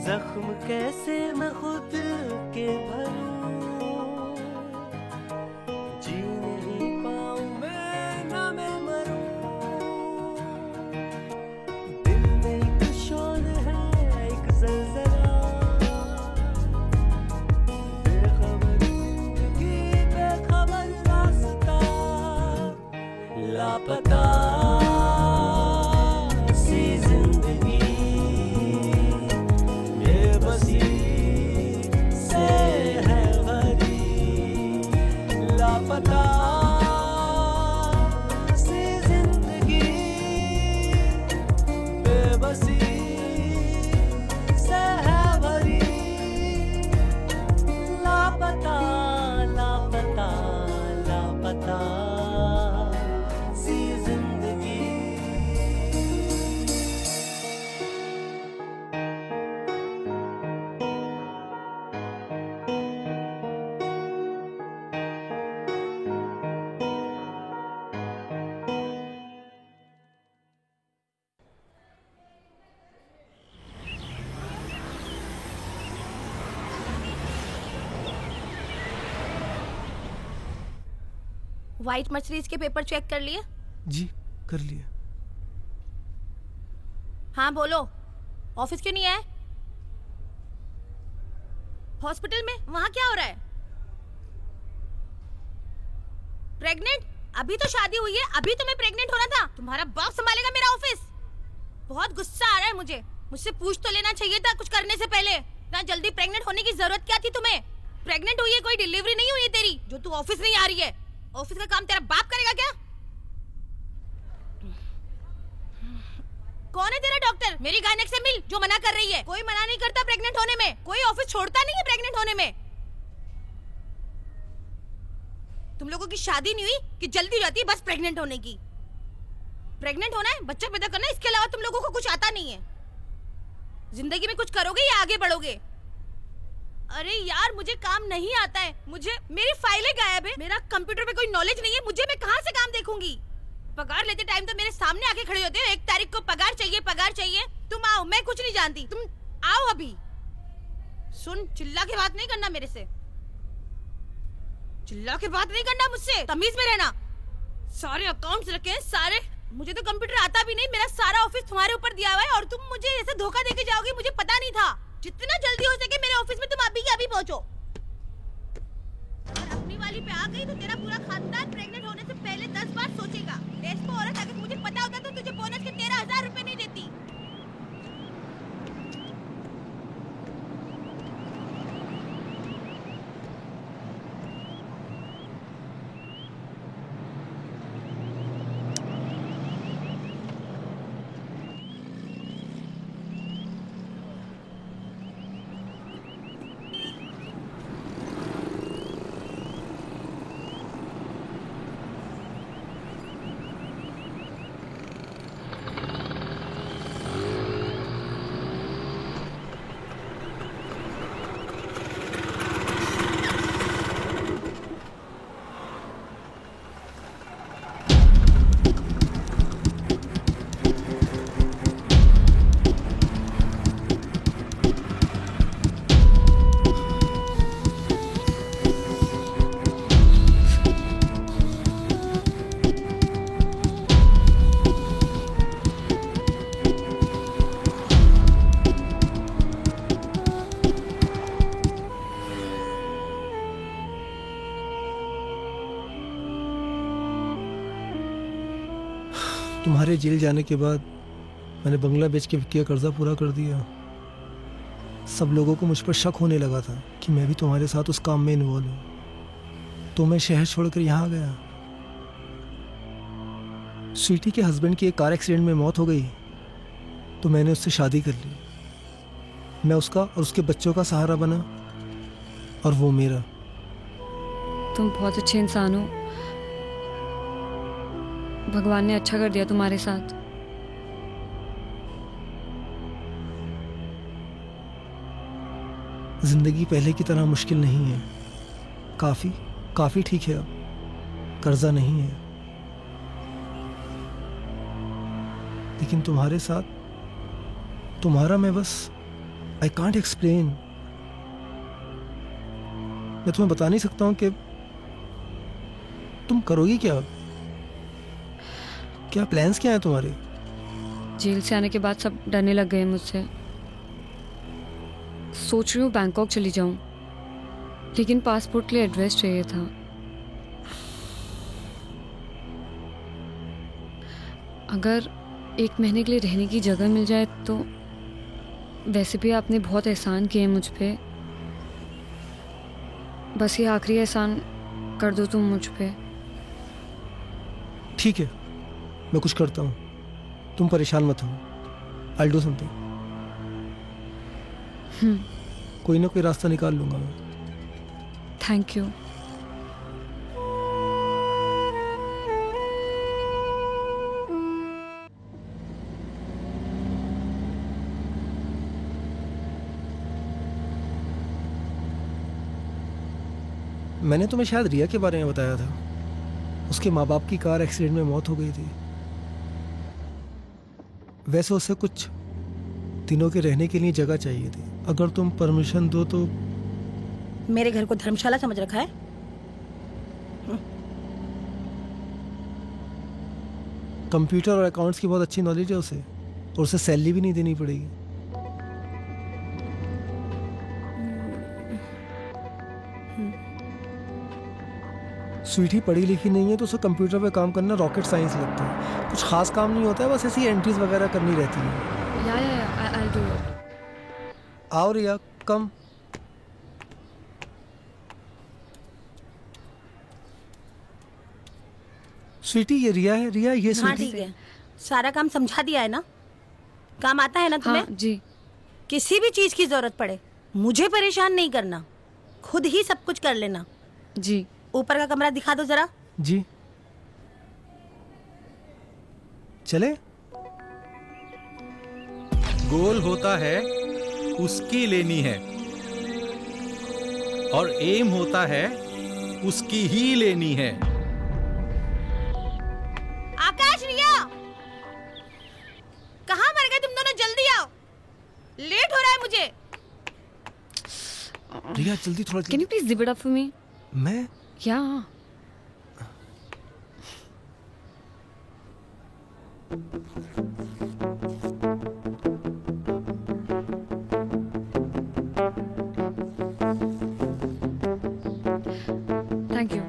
जख्म कैसे मैं खुद के भरूं, जी नहीं पाऊं मैं ना मैं मरूं, दिल में एक शोर है एक जलजला, बेखबर जिंदगी बेखबर रास्ता, लापता सी जिंदगी, बेबसी से है भरी, लापता सी जिंदगी, बेबसी से है भरी, लापता लापता लापता सी जिंदगी। व्हाइट मर्सिडीज के पेपर चेक कर लिए? जी कर लिया। हाँ बोलो, ऑफिस क्यों नहीं आए? हॉस्पिटल में वहाँ क्या हो रहा है? प्रेग्नेंट? अभी तो शादी हुई है, अभी तुम्हें प्रेग्नेंट होना था। तुम्हारा बाप संभालेगा मेरा ऑफिस। बहुत गुस्सा आ रहा है मुझे। मुझसे पूछ तो लेना चाहिए था कुछ करने से पहले। ना जल्दी प्रेग्नेंट होने की जरूरत क्या थी तुम्हें? प्रेग्नेंट हुई है, कोई डिलीवरी नहीं हुई है तेरी जो तू ऑफिस नहीं आ रही है। ऑफिस का काम तेरा बाप करेगा क्या? कौन है तेरा डॉक्टर? मेरी गायनेक से मिल जो मना कर रही है। कोई मना नहीं करता प्रेग्नेंट होने में, कोई ऑफिस छोड़ता नहीं है प्रेग्नेंट होने में। तुम लोगों की शादी नहीं हुई कि जल्दी हो जाती है बस प्रेग्नेंट होने की। प्रेग्नेंट होना है, बच्चा पैदा करना है, इसके अलावा तुम लोगों को कुछ आता नहीं है। जिंदगी में कुछ करोगे या आगे बढ़ोगे? अरे यार मुझे काम नहीं आता है। मुझे मेरी फाइलें गायब है, मेरा कंप्यूटर पे कोई नॉलेज नहीं है। मुझे मैं कहाँ से काम देखूंगी? पगार लेते टाइम तो मेरे सामने आके खड़े होते हो। 1 तारीख को पगार चाहिए, पगार चाहिए। तुम आओ, मैं कुछ नहीं जानती, तुम आओ अभी। सुन, चिल्ला के बात नहीं करना मेरे से, चिल्ला के बात नहीं करना मुझसे, तमीज में रहना। सारे अकाउंट्स रखे हैं सारे। मुझे तो कंप्यूटर आता भी नहीं, मेरा सारा ऑफिस तुम्हारे ऊपर दिया हुआ है और तुम मुझे ऐसे धोखा देके जाओगे, मुझे पता नहीं था। जितना जल्दी हो सके मेरे ऑफिस में तुम अभी के अभी पहुंचो। अगर अपनी वाली पे आ गई तो तेरा पूरा खानदान प्रेग्नेंट होने से पहले 10 बार सोचेगा। इसको औरत अगर मुझे पता होता तो तुझे बोनस के 13,000 रुपए नहीं देती। तुम्हारे जेल जाने के बाद मैंने बंगला बेच के विक्की का कर्जा पूरा कर दिया। सब लोगों को मुझ पर शक होने लगा था कि मैं भी तुम्हारे साथ उस काम में इन्वॉल्व हूँ, तो मैं शहर छोड़कर यहाँ आ गया। स्वीटी के हस्बैंड की एक कार एक्सीडेंट में मौत हो गई, तो मैंने उससे शादी कर ली। मैं उसका और उसके बच्चों का सहारा बना और वो मेरा। तुम बहुत अच्छे इंसान हो, भगवान ने अच्छा कर दिया तुम्हारे साथ। जिंदगी पहले की तरह मुश्किल नहीं है, काफी ठीक है। अब कर्जा नहीं है, लेकिन तुम्हारे साथ तुम्हारा मैं बस आई कांट एक्सप्लेन। मैं तुम्हें बता नहीं सकता हूं कि तुम करोगी क्या, क्या प्लान्स क्या है तुम्हारे। जेल से आने के बाद सब डरने लग गए मुझसे। सोच रही हूँ बैंकॉक चली जाऊं, लेकिन पासपोर्ट के लिए एड्रेस चाहिए था। अगर 1 महीने के लिए रहने की जगह मिल जाए तो। वैसे भी आपने बहुत एहसान किए मुझ पे, बस ये आखिरी एहसान कर दो तुम मुझ पे। ठीक है, मैं कुछ करता हूँ, तुम परेशान मत हो। I will do something. कोई ना कोई रास्ता निकाल लूंगा मैं। Thank you. मैंने तुम्हें शायद रिया के बारे में बताया था। उसके माँ बाप की कार एक्सीडेंट में मौत हो गई थी। वैसे उसे कुछ दिनों के रहने के लिए जगह चाहिए थी। अगर तुम परमिशन दो तो। मेरे घर को धर्मशाला समझ रखा है? कंप्यूटर और अकाउंट्स की बहुत अच्छी नॉलेज है उसे, और उसे सैलरी भी नहीं देनी पड़ेगी। स्वीटी पढ़ी लिखी नहीं है, तो उसे कंप्यूटर पे काम करना रॉकेट साइंस लगता है। कुछ खास काम नहीं होता है, बस ऐसी एंट्रीज वगैरह करनी रहती है। I'll do it. आओ रिया, कम। स्वीटी ये रिया है। रिया ये हाँ स्वीटी। ठीक है, सारा काम समझा दिया है ना? काम आता है ना तुम्हें? हाँ, जी। किसी भी चीज की जरूरत पड़े मुझे परेशान नहीं करना, खुद ही सब कुछ कर लेना। जी। ऊपर का कमरा दिखा दो जरा। जी चले। गोल होता है उसकी लेनी है, और एम होता है उसकी ही लेनी है। आकाश, रिया, कहाँ मर गए तुम दोनों? जल्दी आओ, लेट हो रहा है मुझे। रिया जल्दी थोड़ा। Can you please zip it up for me? मैं? Yeah. Thank you.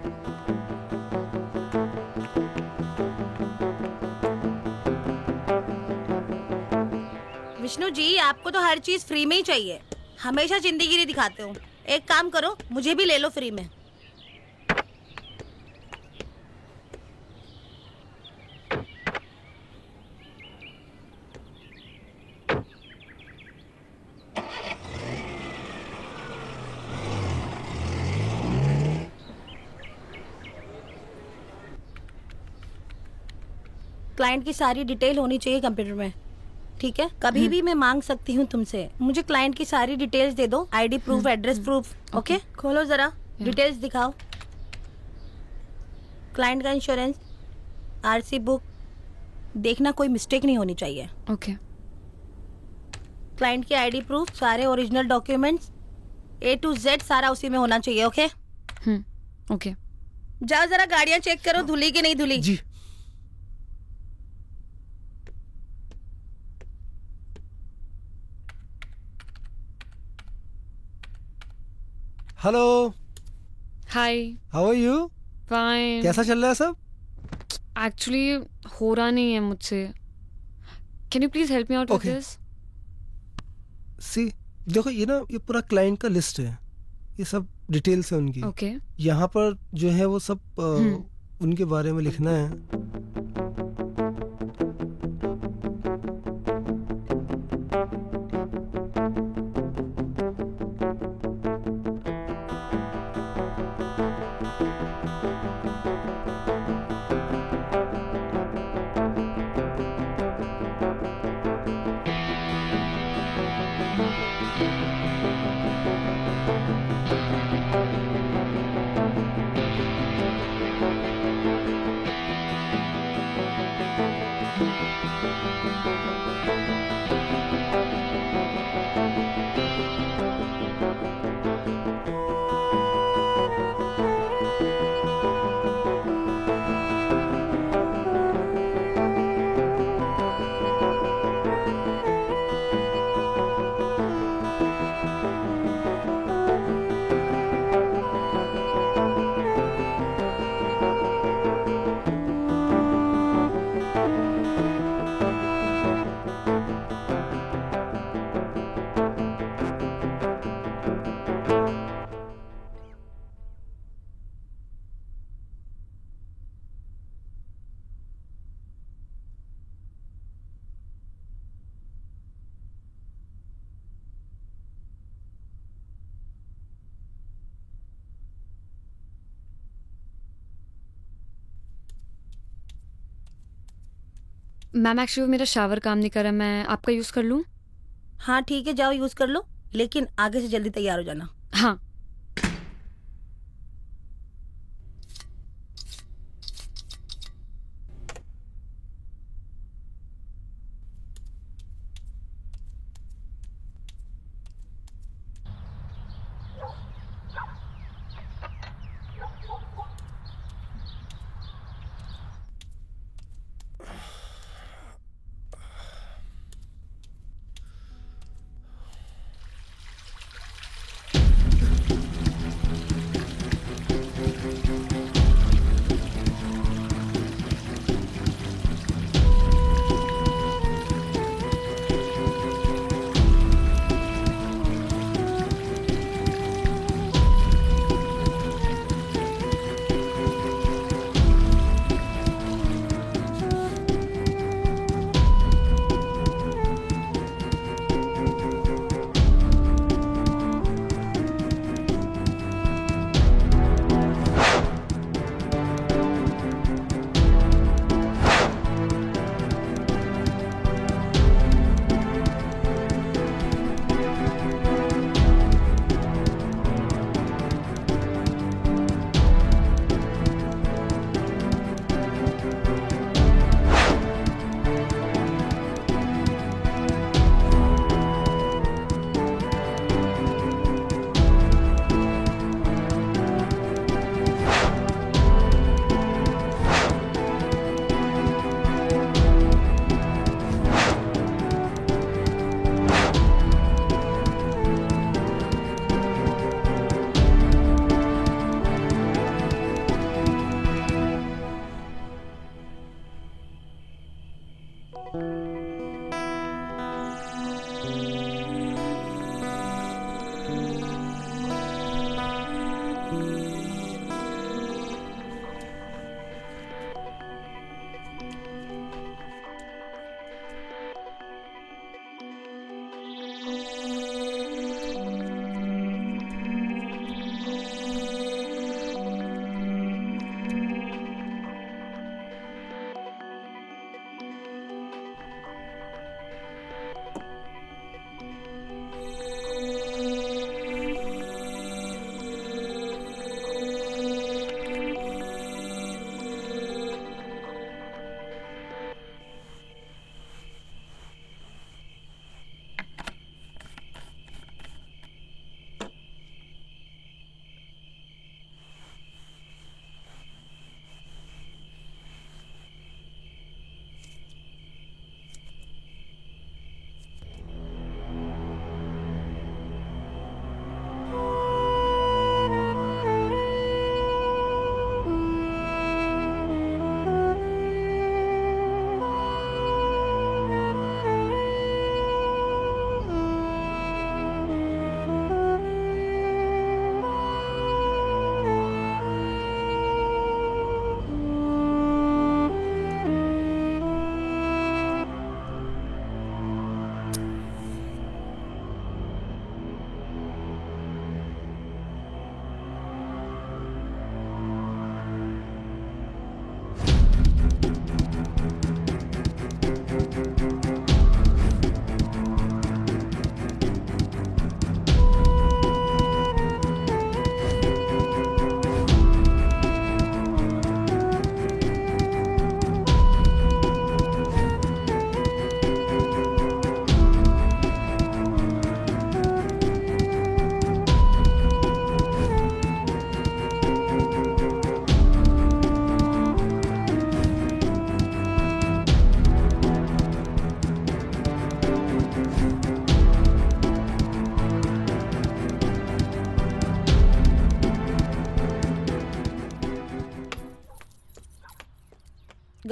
Vishnu ji, आपको तो हर चीज फ्री में ही चाहिए, हमेशा जिंदगी दिखाते हो। एक काम करो, मुझे भी ले लो फ्री में। क्लाइंट की सारी डिटेल होनी चाहिए कंप्यूटर में, ठीक है? कभी भी मैं मांग सकती हूँ तुमसे। मुझे क्लाइंट की सारी डिटेल्स दे दो, ID proof, address proof. Okay, खोलो जरा, डिटेल्स दिखाओ। क्लाइंट का इंश्योरेंस, आरसी बुक, देखना कोई मिस्टेक नहीं होनी चाहिए। ओके। क्लाइंट की आईडी प्रूफ, सारे original documents, A to Z सारा उसी में होना चाहिए। Okay okay. जाओ जरा गाड़ियां चेक करो, धुली की नहीं धुली। जी। Hello. Hi. How are you? Fine. कैसा चल रहा है सब? एक्चुअली हो रहा नहीं है मुझसे. Can you please help me out with Okay. This? See देखो ये ना ये पूरा क्लाइंट का लिस्ट है, ये सब डिटेल्स है उनकी. ओके. यहाँ पर जो है वो सब उनके बारे में लिखना है. मैम एक्चुअली मेरा शावर काम नहीं कर रहा, मैं आपका यूज कर लूँ? हाँ ठीक है, जाओ यूज कर लो, लेकिन आगे से जल्दी तैयार हो जाना. हाँ.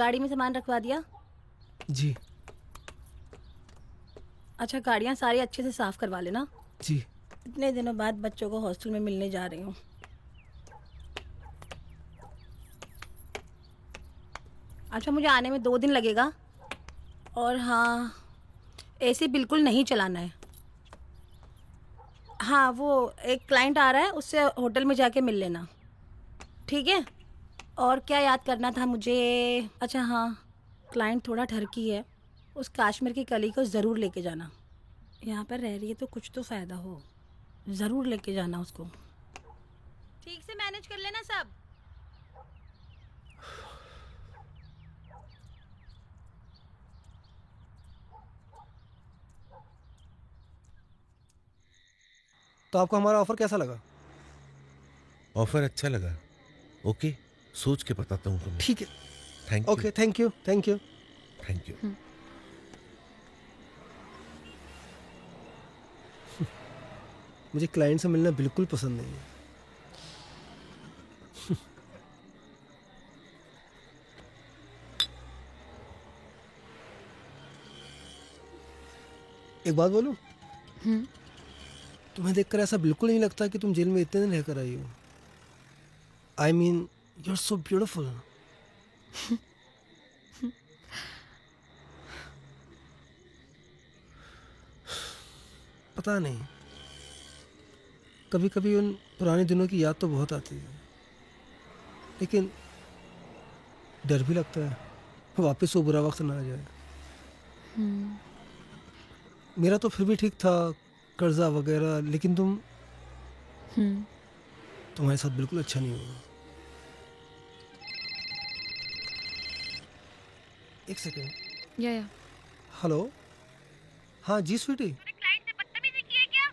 गाड़ी में सामान रखवा दिया? जी। अच्छा, गाड़ियाँ सारी अच्छे से साफ करवा लेना। जी। इतने दिनों बाद बच्चों को हॉस्टल में मिलने जा रही हूँ। अच्छा, मुझे आने में 2 दिन लगेगा। और हाँ, एसी बिल्कुल नहीं चलाना है। हाँ, वो एक क्लाइंट आ रहा है, उससे होटल में जाके मिल लेना, ठीक है? और क्या याद करना था मुझे? अच्छा हाँ, क्लाइंट थोड़ा ठरकी है, उस काश्मीर की कली को ज़रूर लेके जाना। यहाँ पर रह रही है तो कुछ तो फ़ायदा हो, ज़रूर लेके जाना उसको। ठीक से मैनेज कर लेना सब। तो आपको हमारा ऑफर कैसा लगा? ऑफर अच्छा लगा। ओके, सोच के बताता हूँ तुम्हें। ठीक है। Thank you. Okay, thank you. Thank you. Thank you. मुझे क्लाइंट से मिलना बिल्कुल पसंद नहीं है। एक बात बोलूं? तुम्हें देखकर ऐसा बिल्कुल नहीं लगता कि तुम जेल में इतने दिन रहकर आई हो। I mean, you are so beautiful. पता नहीं, कभी कभी उन पुराने दिनों की याद तो बहुत आती है, लेकिन डर भी लगता है वापस वो बुरा वक्त ना आ जाए। मेरा तो फिर भी ठीक था, कर्जा वगैरह, लेकिन तुम्हारे साथ बिल्कुल अच्छा नहीं होगा। एक सेकेंड। या हेलो। हाँ जी स्वीटी। तूने क्लाइंट से बदतमीजी की है क्या?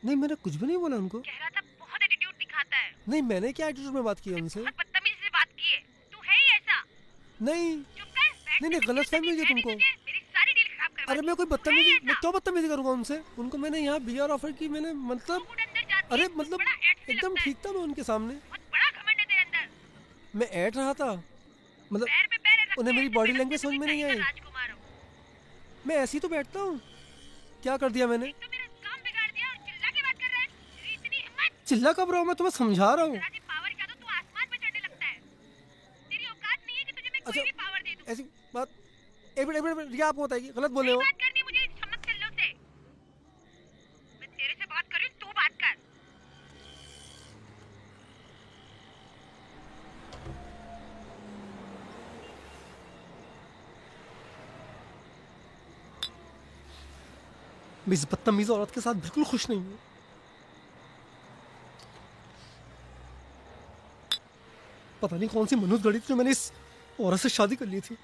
नहीं, मैंने कुछ भी नहीं बोला उनको। कह रहा था बहुत एटीट्यूड दिखाता है। नहीं, मैंने क्या एटीट्यूड में बात की है उनसे? बहुत बदतमीजी से बात की है। तू है ही ऐसा। नहीं नहीं, गलत फहमी है तुमको। मेरी सारी डील खराब करवा अरे मैं कोई बदतमीजी, मैं क्यों बदतमीजी करूंगा उनसे? उनको मैंने यहाँ बीआर ऑफर की, मैंने मतलब, अरे मतलब एकदम ठीक था मैं उनके सामने। बड़ा घमंड है तेरे अंदर। मैं ऐड रहा था, मतलब उन्हें मेरी बॉडी लैंग्वेज समझ में नहीं आई। मैं ऐसे ही तो बैठता हूँ। क्या कर दिया मैंने? चिल्ला कब रहा हूँ? मैं तुम्हें समझा रहा हूँ। अच्छा, ऐसी बात, एक मिनट रिया, आप बताइए, गलत बोले हो। मैं इस बदतमीज औरत के साथ बिल्कुल खुश नहीं हूँ। पता नहीं कौन सी मनहूस घड़ी थी जो मैंने इस औरत से शादी कर ली थी।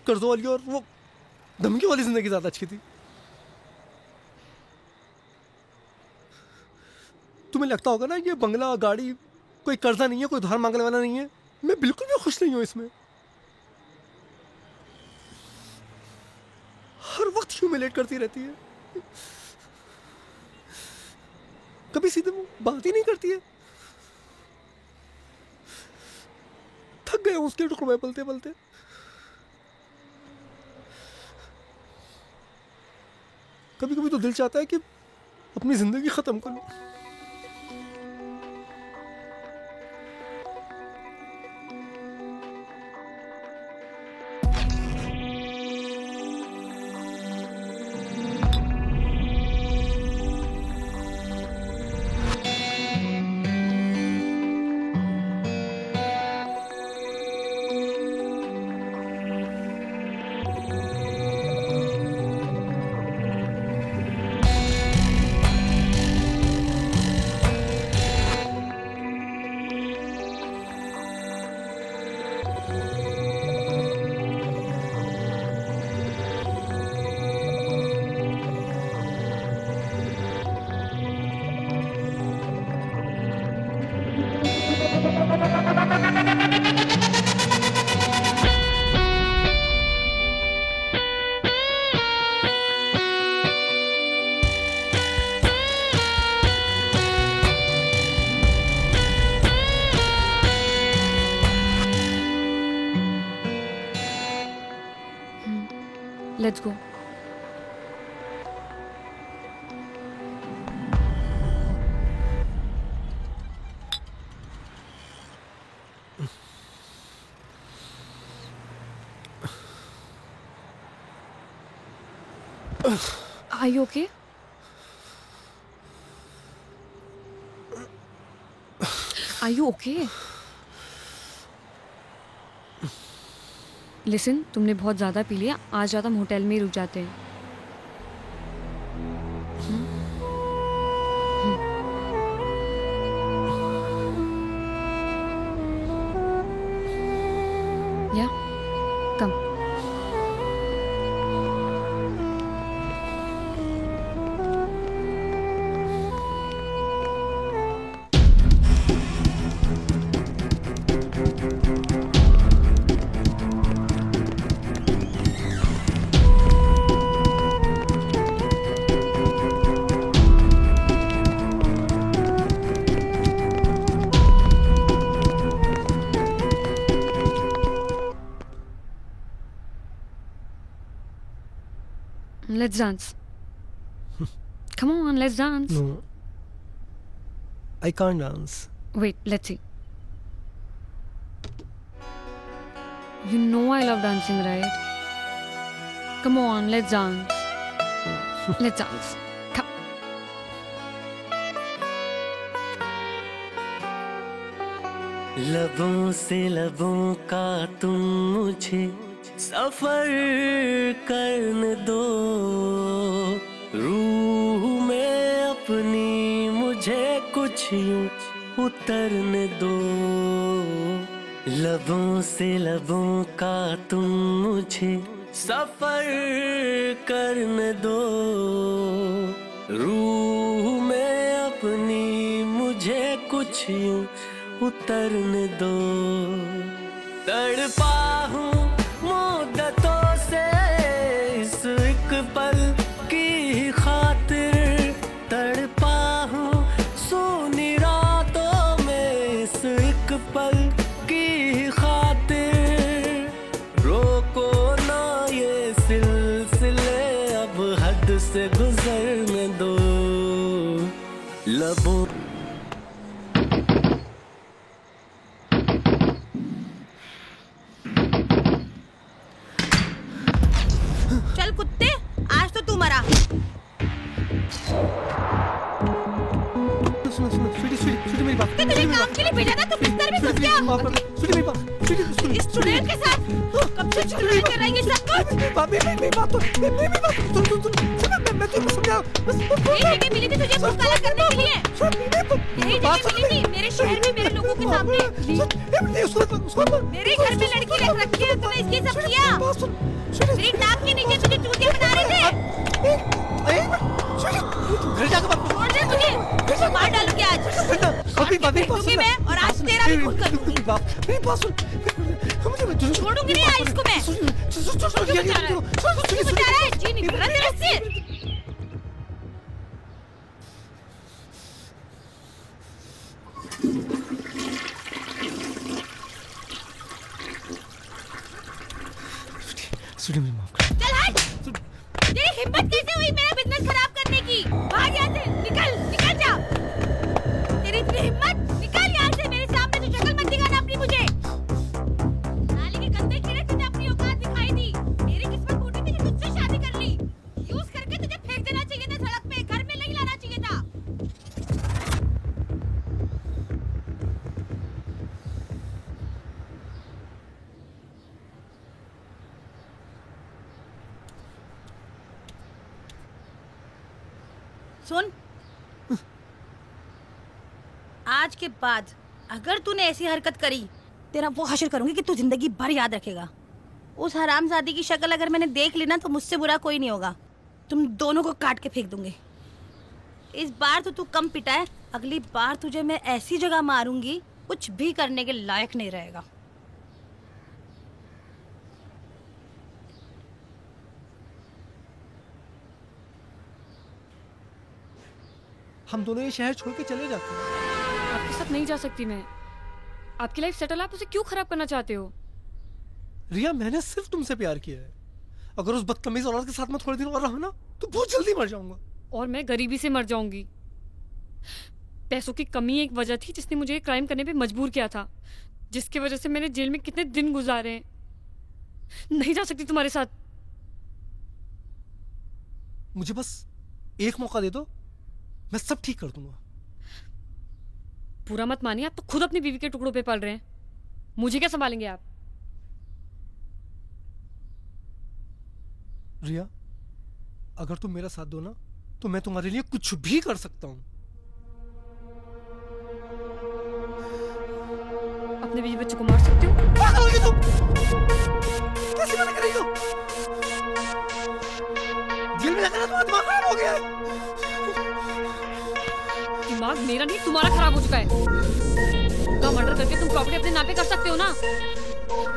कर्जों वाली और वो धमकी वाली जिंदगी ज्यादा अच्छी थी। तुम्हें लगता होगा ना ये बंगला, गाड़ी कोई कर्जा नहीं है, कोई उधार मांगने वाला नहीं है। मैं बिल्कुल भी खुश नहीं हूँ इसमें। हर वक्त ह्यूमिलेट करती रहती है, कभी सीधे बात ही नहीं करती है। थक गए उसके टुकड़ों में पलते पलते। कभी कभी तो दिल चाहता है कि अपनी जिंदगी खत्म कर लूं। Let's go. Are you okay? Are you okay? Listen, तुमने बहुत ज़्यादा पी लिया, आज रात हम होटल में ही रुक जाते हैं। Yeah, come. Let's dance. Come on, let's dance. No. I can't dance. Wait, let's see. You know I love dancing, right? Come on, let's dance. Let's dance. Come. लबों से लबों का तुम मुझे सफर करने दो, रूह में अपनी मुझे कुछ यूं उतरने दो। लबों से लबों का तुम मुझे सफर करने दो, रूह में अपनी मुझे कुछ यूं उतरने दो। तड़पा हूँ मुद्दतों से इस एक पल की खातिर, तड़पा हूँ सोनी रातों में इस एक पल की खातिर। रोको ना ये सिलसिले, अब हद से गुजरने दो। लबों कुत्ते, आज तो तू मरा। सुनो सुनो, स्वीटी मेरी बात। तुझे काम के लिए भेजा था, तू बिस्तर में सो गया। स्वीटी मेरी बात। इस स्टूडेंट के साथ कब से चुगली कर रही है सब कुछ। मेरी बात सुन, मैं तुझे समझा। यही जगह मिली थी तुझे मुंह काला करने के लिए। यही जगह मिली थी मेरे शहर में मेरे लोगों के सामने। मेरे घर में लड़की रख रखी है, तूने इसके सब किया। मेरी नाक के नीचे तुझे चूतिया बना रहे थे। घर जाकर छोड़ दे मुझे, मार डालूंगी आज। फेंकूंगी मैं और आज तेरा भी खून करूंगी। छोड़ूंगी नहीं आज इसको मैं। क्यों बचा रहा है? जी निकल रहा तेरे से। चल हट। तेरी हिम्मत कैसे हुई मेरा बिजनेस खराब करने की? भाग यहाँ से, निकल जा। तेरी इतनी हिम्मत, निकल यहाँ से मेरे सामने। तो शक्ल मत दिखाना अपनी मुझे। नाली के गंदे कीड़े, तुझे अपनी औकात दिखाई दी। मेरी किस्मत फूटी थी कि तुझसे शादी कर ली। यूज करके तुझे फेंक देना चाहिए था सड़क पे, घर में नहीं लाना चाहिए था। सुन, आज के बाद अगर तूने ऐसी हरकत करी, तेरा वो हश्र करूंगी कि तू जिंदगी भर याद रखेगा। उस हरामजादी की शक्ल अगर मैंने देख ली ना, तो मुझसे बुरा कोई नहीं होगा। तुम दोनों को काट के फेंक दूंगी। इस बार तो तू कम पिटा है, अगली बार तुझे मैं ऐसी जगह मारूंगी कुछ भी करने के लायक नहीं रहेगा। हम दोनों ये शहर छोड़ के चले जाते हैं। आपके साथ नहीं जा सकती मैं। आपकी लाइफ सेटल, आप उसे क्यों खराब करना चाहते हो? रिया, मैंने सिर्फ तुमसे प्यार किया है। अगर उस बदतमीज औरत के साथ मैं थोड़े दिन और रहा ना तो बहुत जल्दी मर जाऊंगा। और मैं गरीबी से मर जाऊंगी। पैसों की कमी एक वजह थी जिसने मुझे क्राइम करने पे मजबूर किया था, जिसकी वजह से मैंने जेल में कितने दिन गुजारे हैं। नहीं जा सकती तुम्हारे साथ। मुझे बस एक मौका दे दो, मैं सब ठीक कर दूंगा। पूरा मत मानिए, आप तो खुद अपनी बीवी के टुकड़ों पे पल रहे हैं। मुझे क्या संभालेंगे आप? रिया, अगर तुम मेरा साथ दो ना तो मैं तुम्हारे लिए कुछ भी कर सकता हूँ। अपने बीवी बच्चों को मार सकते हो? पागल हो गई तुम? कैसी बातें कर रही हो? जेल में जाकर तुम्हारा दिमाग खराब हो गया है। दिमाग मेरा नहीं तुम्हारा खराब हो चुका है। का मर्डर करके तुम प्रॉपर्टी अपने नाम पे कर सकते हो ना,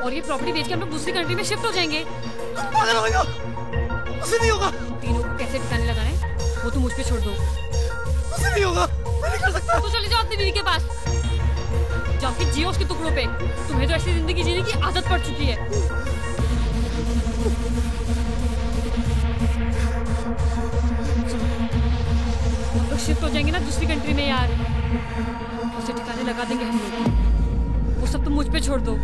और ये प्रॉपर्टी बेच के हम लोग दूसरी कंट्री में शिफ्ट हो जाएंगे। तुम पागल हो गई हो? उसे नहीं होगा। तीनों को कैसे ठिकाने लगाना है वो तुम मुझ पे छोड़ दो। उसे नहीं होगा, मैं नहीं कर सकता। तो चले जाओ अपनी बीवी के पास, जाके जियो उसके टुकड़ों पे। तुम्हें तो ऐसी जिंदगी जीने की आदत पड़ चुकी है। हम लोग शिफ्ट हो जाएंगे ना दूसरी कंट्री में यार, उसे ठिकाने लगा देंगे हम लोग। वो सब तुम मुझ पे छोड़ दो।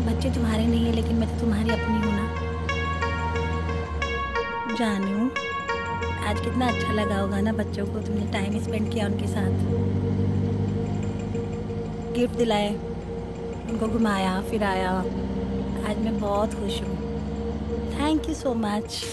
बच्चे तुम्हारे नहीं है लेकिन मैं तो तुम्हारी अपनी हूँ ना। जानू, आज कितना अच्छा लगा होगा ना बच्चों को, तुमने टाइम स्पेंड किया उनके साथ, गिफ्ट दिलाए, उनको घुमाया फिराया। आज मैं बहुत खुश हूँ। Thank you so much.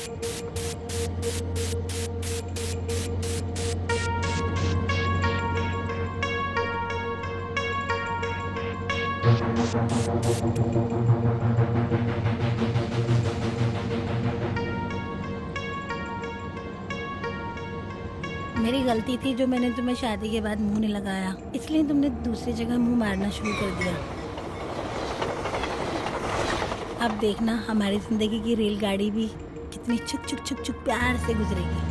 मेरी गलती थी जो मैंने तुम्हें शादी के बाद मुंह नहीं लगाया, इसलिए तुमने दूसरी जगह मुंह मारना शुरू कर दिया। अब देखना हमारी जिंदगी की रेलगाड़ी भी कितनी चुक चुक चुक चुक प्यार से गुजरेगी।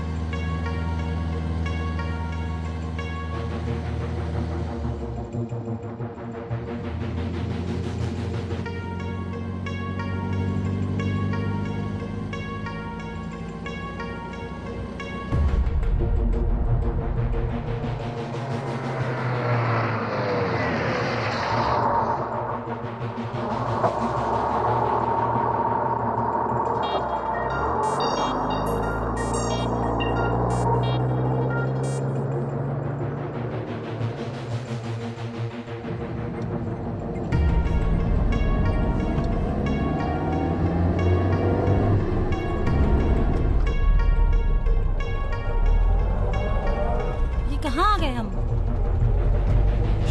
कहाँ आ गए हम?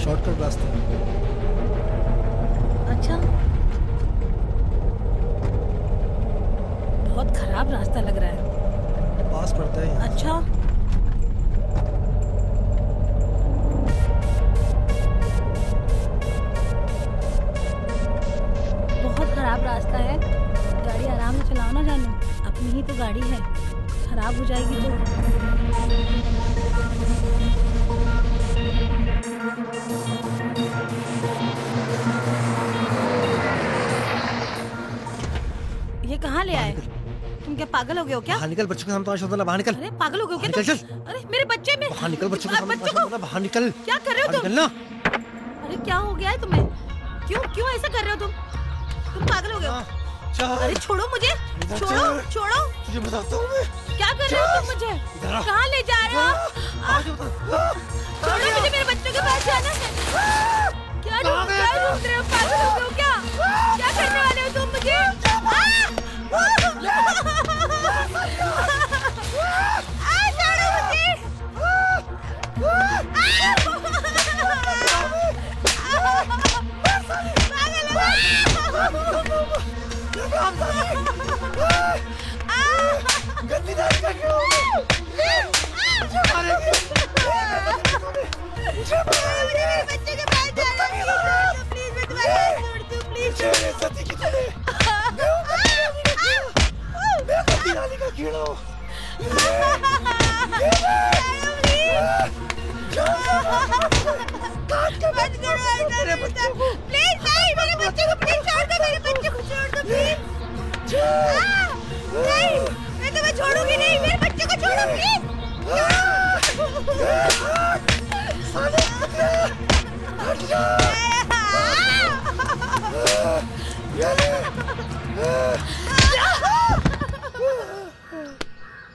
शॉर्टकट रास्ता। अच्छा, बहुत खराब रास्ता लग रहा है। पास पड़ता है। अच्छा, बहुत खराब रास्ता है। गाड़ी आराम से चलाओ ना जानू, अपनी ही तो गाड़ी है, खराब हो जाएगी तो। ये कहाँ ले आए? तुम क्या पागल हो गए हो क्या? बाहर निकल, बच्चों के सामने तमाशा होता है, बाहर निकल। अरे पागल हो गए हो क्या? निकल चल। अरे मेरे बच्चे में बाहर निकल, बच्चों के सामने तमाशा होता है, बाहर निकल। क्या कर रहे हो तुम? निकलना। अरे क्या हो गया है तुम्हें? क्यों ऐसा कर रहे हो तुम? तुम पागल हो गए हो? अरे छोड़ो मुझे, छोड़ो छोड़ो। तुझे बताता हूँ मैं। क्या कर रहे हो तुम मुझे? कहाँ ले जा रहे हो? छोड़ो मुझे, मेरे बच्चों के पास जाना है। क्या ढूंढ रहे हो? पागल हो गए हो क्या? क्या करने वाले हो तुम मुझे? छोड़ो मुझे। गंदी नाली का कीड़ा हो। मुझे मारेंगे। मुझे मारेंगे। बच्चे के पास जाना प्लीज, मैं तुम्हारी बात छोड़ दूं प्लीज। मुझे सती की तूने। मैं गंदी नाली का कीड़ा हूँ। बंद करो मेरे बच्चे को प्लीज। नहीं, मेरे बच्चे को प्लीज छोड़ दो, मेरे बच्चे को छोड़ दो प्लीज। नहीं, मैं तुम्हें छोड़ूंगी नहीं, मेरे बच्चे को छोड़ो प्लीज।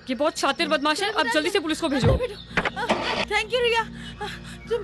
ये बहुत शातिर बदमाश है, अब जल्दी से पुलिस को भेजो। थैंक यू रिया। तुम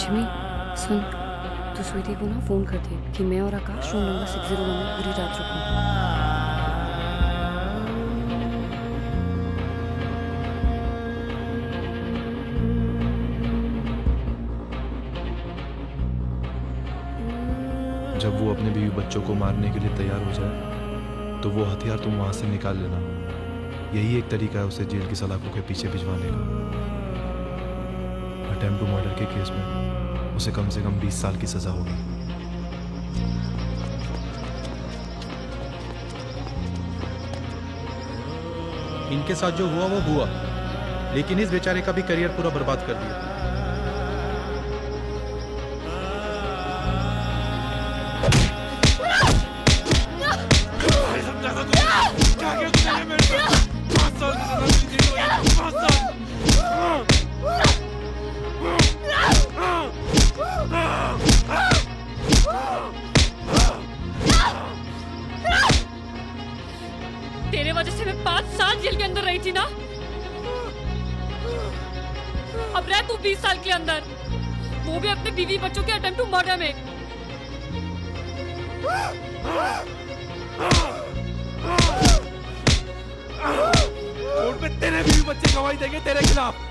जिमी सुन, तू स्वीटी को ना फोन कर दे कि मैं और आकाश रूम नंबर 601 में पूरी रात रुकेंगे। जब वो अपने बीवी बच्चों को मारने के लिए तैयार हो जाए तो वो हथियार तुम वहां से निकाल लेना। यही एक तरीका है उसे जेल की सलाखों के पीछे भिजवाने का। अटेम्प्ट टू मर्डर के केस में उसे कम से कम 20 साल की सजा होगी। इनके साथ जो हुआ वो हुआ, लेकिन इस बेचारे का भी करियर पूरा बर्बाद कर दिया। तेरे वजह से मैं 5 साल जेल के अंदर रही थी ना। अब रह तू 20 साल के अंदर, वो भी अपने बीवी बच्चों के अटेम्प्ट टू मर्डर में। कोर्ट में तेरे भी बच्चे गवाही देंगे तेरे खिलाफ।